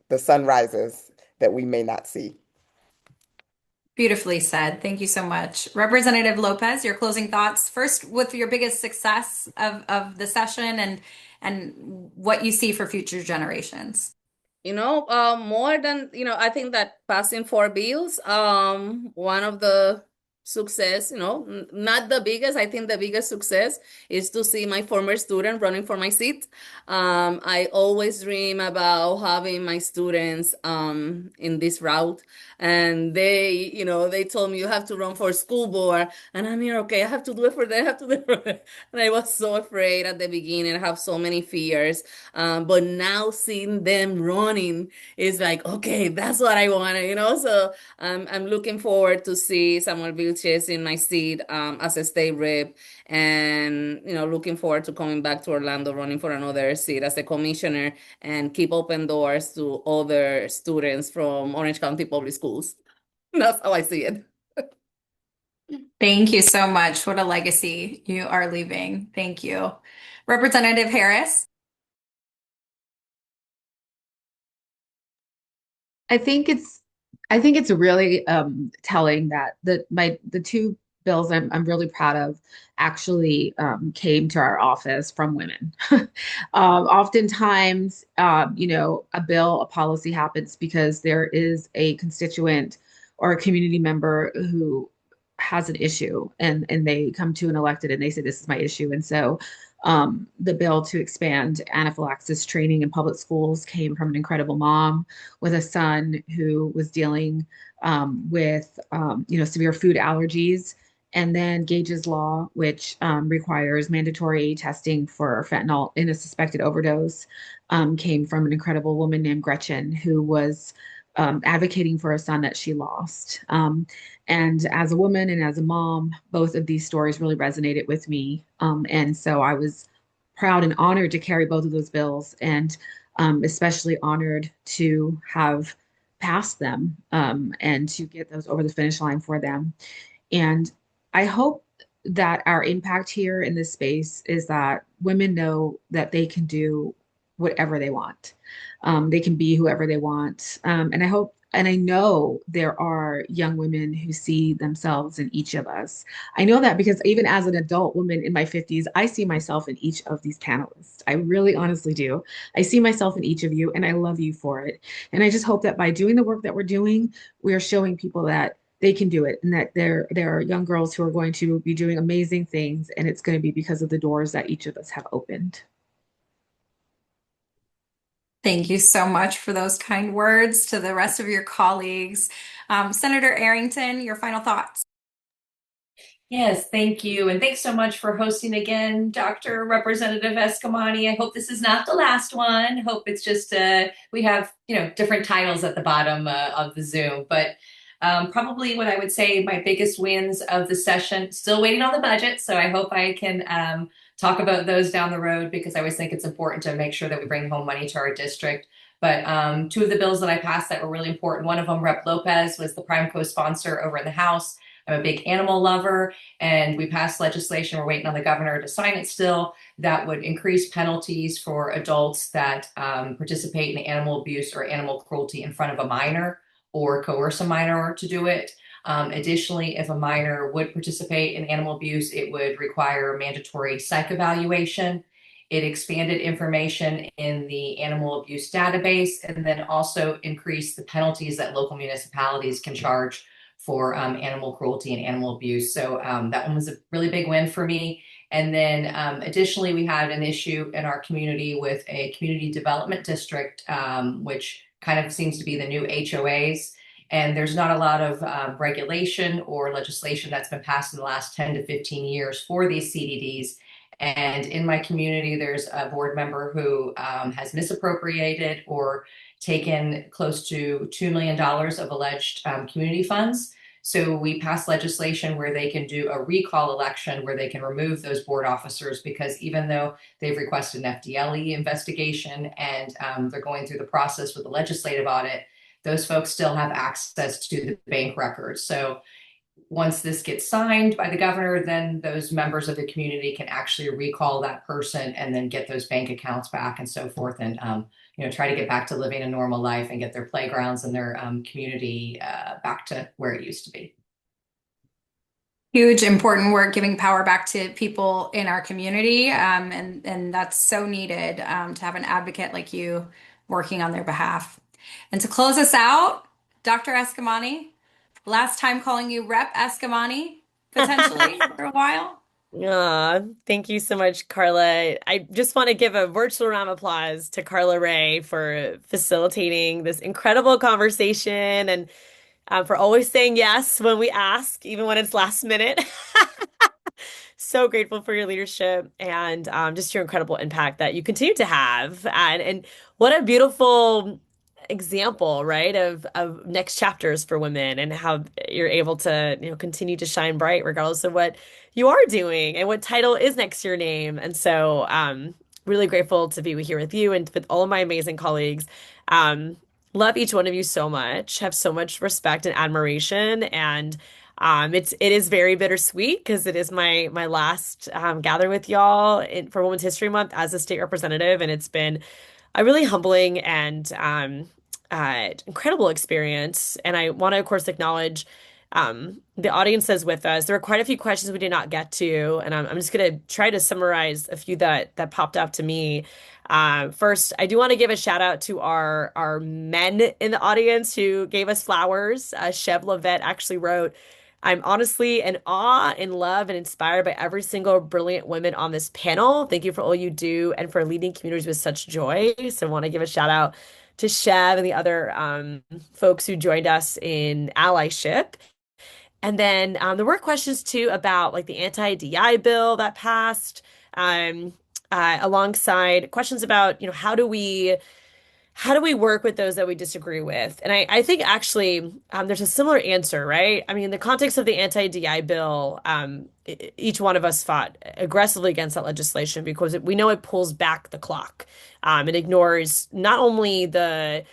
the sunrises that we may not see. Beautifully said. Thank you so much. Representative López, your closing thoughts. First, with your biggest success of the session and what you see for future generations. More than, I think that passing 4 bills, one of the success, not the biggest. I think the biggest success is to see my former student running for my seat. I always dream about having my students in this route, and they told me you have to run for school board, and I'm here, okay, I have to do it for them, I have to do it for them. And I was so afraid at the beginning, I have so many fears. But now seeing them running is like, okay, that's what I want, So I'm looking forward to see Samuel Vilches in my seat as a state rep, and looking forward to coming back to Orlando, running for another seat as a commissioner, and keep open doors to other students from Orange County Public Schools. That's how I see it. Thank you so much. What a legacy you are leaving. Thank you. Representative Harris. I think it's really telling that the two bills I'm really proud of actually came to our office from women. Oftentimes, a bill, a policy happens because there is a constituent or a community member who has an issue, and they come to an elected and they say, this is my issue. And so the bill to expand anaphylaxis training in public schools came from an incredible mom with a son who was dealing with severe food allergies. And then Gage's Law, which requires mandatory testing for fentanyl in a suspected overdose, came from an incredible woman named Gretchen, who was advocating for a son that she lost. And as a woman and as a mom, both of these stories really resonated with me. And so I was proud and honored to carry both of those bills, and especially honored to have passed them and to get those over the finish line for them. And I hope that our impact here in this space is that women know that they can do whatever they want. They can be whoever they want. And I hope and I know there are young women who see themselves in each of us. I know that because even as an adult woman in my 50s, I see myself in each of these panelists. I really honestly do. I see myself in each of you, and I love you for it. And I just hope that by doing the work that we're doing, we are showing people that they can do it and that there are young girls who are going to be doing amazing things, and it's going to be because of the doors that each of us have opened. Thank you so much for those kind words to the rest of your colleagues. Senator Arrington, your final thoughts. Yes, thank you. And thanks so much for hosting again, Dr. Representative Eskamani. I hope this is not the last one. Hope it's just we have, different titles at the bottom of the Zoom. But probably what I would say my biggest wins of the session, still waiting on the budget. So I hope I can talk about those down the road because I always think it's important to make sure that we bring home money to our district. But two of the bills that I passed that were really important, one of them, Rep. López, was the prime co-sponsor over in the House. I'm a big animal lover, and we passed legislation. We're waiting on the governor to sign it still. That would increase penalties for adults that participate in animal abuse or animal cruelty in front of a minor or coerce a minor to do it. Additionally, if a minor would participate in animal abuse, it would require mandatory psych evaluation. It expanded information in the animal abuse database and then also increased the penalties that local municipalities can charge for animal cruelty and animal abuse. So that one was a really big win for me. And then additionally, we had an issue in our community with a community development district, which kind of seems to be the new HOAs. And there's not a lot of regulation or legislation that's been passed in the last 10 to 15 years for these CDDs. And in my community, there's a board member who has misappropriated or taken close to $2 million of alleged community funds. So we passed legislation where they can do a recall election where they can remove those board officers because even though they've requested an FDLE investigation and they're going through the process with the legislative audit, those folks still have access to the bank records. So once this gets signed by the governor, then those members of the community can actually recall that person and then get those bank accounts back and so forth and try to get back to living a normal life and get their playgrounds and their community back to where it used to be. Huge, important work giving power back to people in our community. And that's so needed to have an advocate like you working on their behalf. And to close us out, Dr. Eskamani, last time calling you Rep. Eskamani, potentially for a while. Thank you so much, Karla. I just want to give a virtual round of applause to Karla Ray for facilitating this incredible conversation and for always saying yes when we ask, even when it's last minute. So grateful for your leadership and just your incredible impact that you continue to have. And what a beautiful example, right, of next chapters for women and how you're able to, continue to shine bright regardless of what you are doing and what title is next to your name. And so really grateful to be here with you and with all of my amazing colleagues. Love each one of you so much, have so much respect and admiration. And it is very bittersweet because it is my last gathering with y'all for Women's History Month as a state representative. And it's been a really humbling and incredible experience. And I want to, of course, acknowledge the audience that's with us. There were quite a few questions we did not get to, and I'm just going to try to summarize a few that popped up to me. First, I do want to give a shout out to our men in the audience who gave us flowers. Chev Lavette actually wrote, "I'm honestly in awe, in love, and inspired by every single brilliant woman on this panel. Thank you for all you do and for leading communities with such joy." So I want to give a shout out to Chev and the other folks who joined us in allyship. And then there were questions too about like the anti-DI bill that passed, alongside questions about, how do we work with those that we disagree with? And I think actually there's a similar answer, right? I mean, in the context of the anti-DI bill, each one of us fought aggressively against that legislation because we know it pulls back the clock. It ignores not only the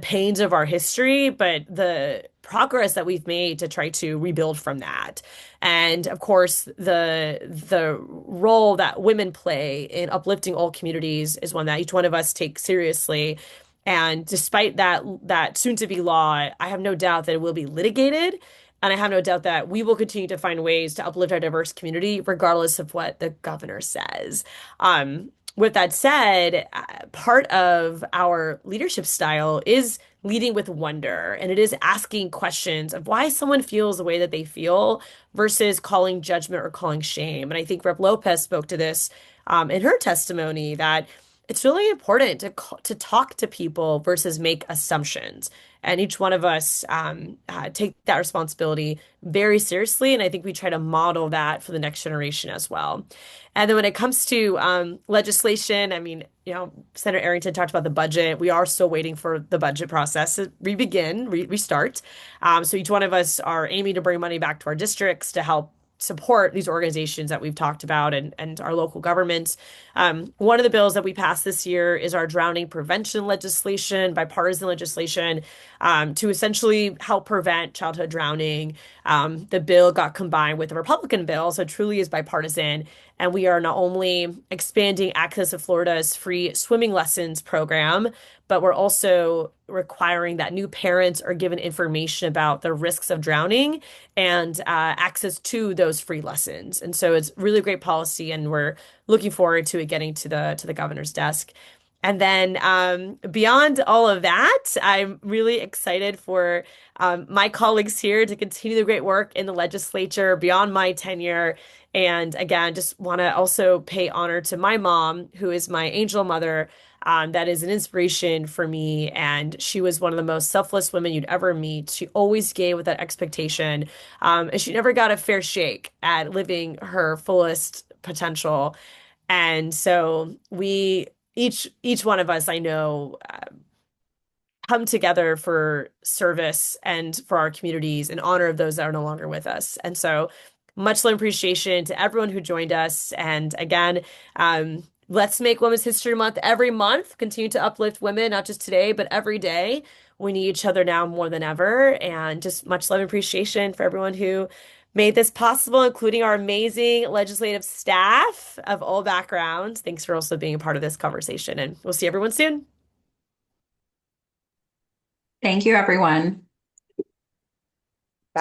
pains of our history, but the progress that we've made to try to rebuild from that. And of course, the role that women play in uplifting all communities is one that each one of us takes seriously. And despite that soon-to-be law, I have no doubt that it will be litigated. And I have no doubt that we will continue to find ways to uplift our diverse community, regardless of what the governor says. With that said, part of our leadership style is leading with wonder, and it is asking questions of why someone feels the way that they feel versus calling judgment or calling shame. And I think Rep. López spoke to this in her testimony that it's really important to talk to people versus make assumptions. And each one of us take that responsibility very seriously. And I think we try to model that for the next generation as well. And then when it comes to legislation, I mean, Senator Arrington talked about the budget. We are still waiting for the budget process to restart. So each one of us are aiming to bring money back to our districts to help support these organizations that we've talked about and our local governments. One of the bills that we passed this year is our drowning prevention legislation, bipartisan legislation, to essentially help prevent childhood drowning. The bill got combined with the Republican bill, so it truly is bipartisan. And we are not only expanding access to Florida's free swimming lessons program, but we're also requiring that new parents are given information about the risks of drowning and access to those free lessons. And so it's really great policy, and we're looking forward to it getting to the governor's desk. And then beyond all of that, I'm really excited for my colleagues here to continue the great work in the legislature beyond my tenure. And again, just want to also pay honor to my mom, who is my angel mother. That is an inspiration for me. And she was one of the most selfless women you'd ever meet. She always gave with that expectation. And she never got a fair shake at living her fullest potential. And so each one of us, I know, come together for service and for our communities in honor of those that are no longer with us. And so much love and appreciation to everyone who joined us. And again, let's make Women's History Month every month. Continue to uplift women, not just today, but every day. We need each other now more than ever. And just much love and appreciation for everyone who made this possible, including our amazing legislative staff of all backgrounds. Thanks for also being a part of this conversation. And we'll see everyone soon. Thank you, everyone.